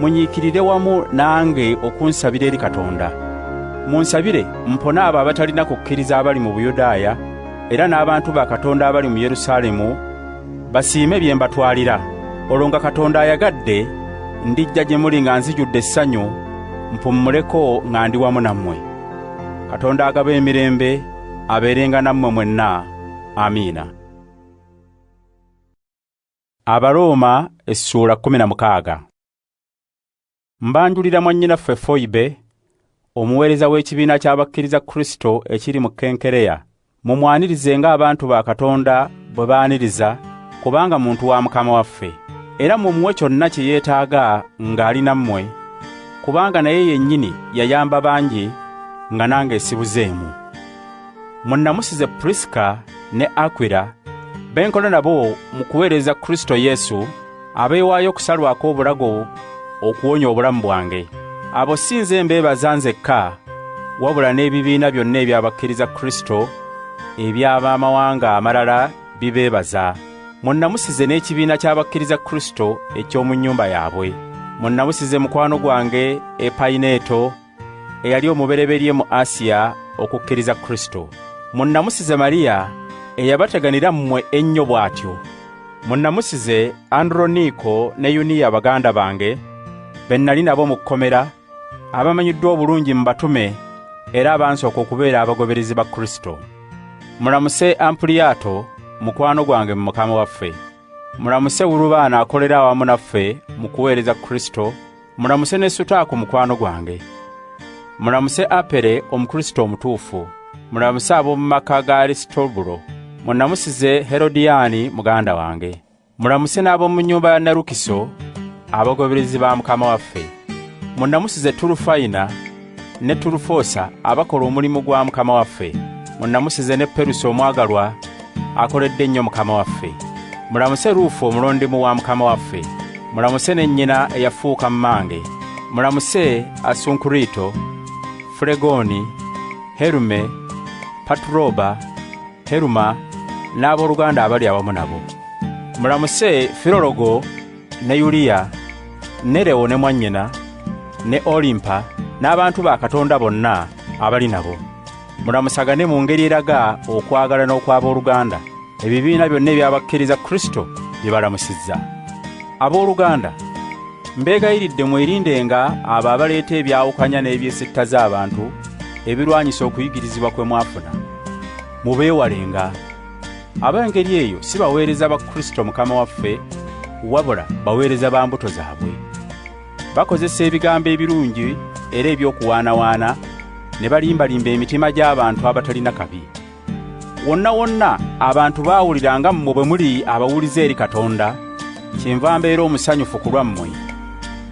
[SPEAKER 1] munyiikirire wamu nange okunsabira eri Katonda. Munsabire mpone abo abatalina kukkiriza abali mu Buyudaaya, era n'abantu ba Katonda abali mu Yerusaalemu basiime bye mbatwalira. Olwo nga Katonda ayagadde, ndijja gye muli nga nzijudde essanyu, mpummuleko nga ndi wamu nammwe. Katonda agabe emirembe abeerenga nammwe mwenna. Amiina. Abaruuma essuula 16. Mbanjulira mwannyinaffe Foyibe, omuweereza w'ekibiina ky'abakkiriza Kristo ekiri mu Kenkereya, mumwanirize ng'abantu ba Katonda bwe baaniriza, kubanga muntu wa Mukama waffe. Era mumuwe kyonna kye yeetaaga ng'ali nammwe, kubanga naye yennyini yayamba bangi nga nange esibuzeemu. Munnamusize Pulisika ne Akwila, benkola nabo mu kuweereza Kristo Yesu, abeewaayo okusalwako obulago okuwonya obulamu bwange. Abo si nze mbeebaza nzekka, wabula n'ebibiina byonna ebyabakkiriza Kristo eby'ab'amawanga amalala bibeebaza. Munnamusize n'ekibiina ky'abakkiriza Kristo eky'omu nnyumba yaabwe. Munnamusize mukwano gwange Epayineeto, eyali omubereberye mu Asiya okukkiriza Kristo. Munnamusize Mariya, eyabateganira mmwe ennyo bw'atyo. Munnamusize Androniko ne Yuniya baganda bange, be nnali nabo mu kkomera, abamanyiddwa obulungi mu batume era abansooka okubeera abagoberezi ba Kristo. Mulamuse Ampuliyato, mukwano gwange mu Mukama waffe. Mulamuse Urubaana akolera awamu naffe mu kuweereza Kristo. Mulamuse ne Sutaako mukwano gwange. Mulamuse Apere omukristo omutuufu. Mulamuse ab'omu maka ga Arisitobulo. Munnamusize Herodiyaani muganda wange. Mulamuse n'ab'omu nnyumba ya Narukiso, abagoberezi ba Mukama waffe. Munnamusize Turufayina ne Turufoosa abakola omulimu gwa Mukama waffe. Munnamusize ne Peruso omwagalwa akoledde nnyo Mukama waffe. Mulamuse Ruufo omulondemu wa Mukama waffe. Mulamuse ne nnyina eyafuuka mmange. Mulamuse Asunkurito, Fulegoni, Herume, Paturoba, Heruma n'abooluganda abali awamu nabo. Mulamuse Filologo ne Yuliya, ne Lewo ne mwannyina, ne Olimpa n'abantu ba Katonda bonna abali nabo. Mulamusagane mu ngeri eraga okwagala n'okw'abooluganda. Ebibiina byonna ebyabakkiriza Kristo bye balamusizza. Abooluganda, mbeegayiridde mwerindenga abo abaleeta ebyawukanya n'ebyesittaza abantu ebirwanyisa okuyigirizibwa kwe mwafuna. Mubeewalenga. Ab'engeri eyo si baweereza ba Kristo Mukama waffe, wabula baweereza ba mbuto zaabwe. Bakozesa ebigambo ebirungi era eby'okuwaanawaana ne balimbalimba emitima gy'abantu abatalina kabi. Wonna wonna abantu baawuliranga mmwe bwe muli abawuliza eri Katonda, kyenva mbeera omusanyufu ku lwammwe.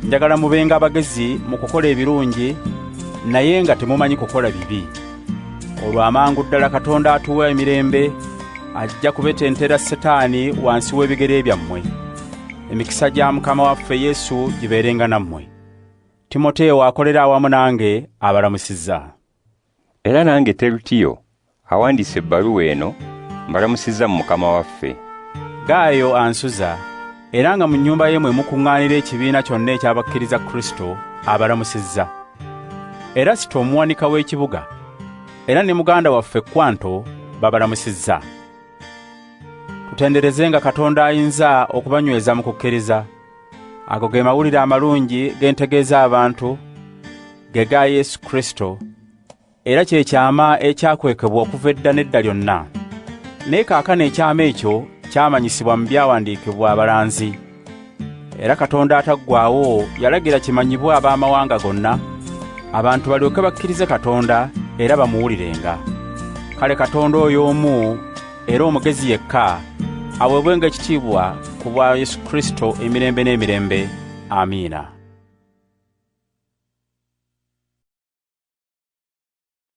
[SPEAKER 1] Njagala mubenga abagezi mu kukola ebirungi naye nga temumanyi kukola bibi. Olwo amangu ddala Katonda atuwa emirembe ajja kubetentera Setaani wansi w'ebigere byammwe. Emikisa gya Mukama waffe Yesu gibeerenga nammwe. Timoteyo akolera awamu nange abalamusizza.
[SPEAKER 3] Era nange Terutiyo awandiise ebbaluwa eno mbalamusizza mu Mukama waffe.
[SPEAKER 1] Gaayo ansuza era nga mu nnyumba ye mwe mukuŋŋaanira ekibiina kyonna ekyabakkiriza Kristo abalamusizza. Erasito omuwanika w'ekibuga era ne muganda waffe Kwanto babalamusizza. Tutenderezenga Katonda ayinza okubanyweza mu kukkiriza. Ago ge mawulire amalungi gentegeeza abantu ge ga Yesu Kristo, era kye kyama ekyakwekebwa okuva edda n'edda lyonna. Naye kaakano ekyama ekyo kyamanyisibwa mu byawandiikibwa abalanzi. Era Katonda ataggwaawo yalagira kimanyibwe ab'amawanga gonna, abantu balyoke bakkirize Katonda era bamuwulirenga. Kale Katonda oyo omu era omugezi yekka aweebwenga ekitiibwa ku bwa Yesu Kristo emirembe n'emirembe. Amiina.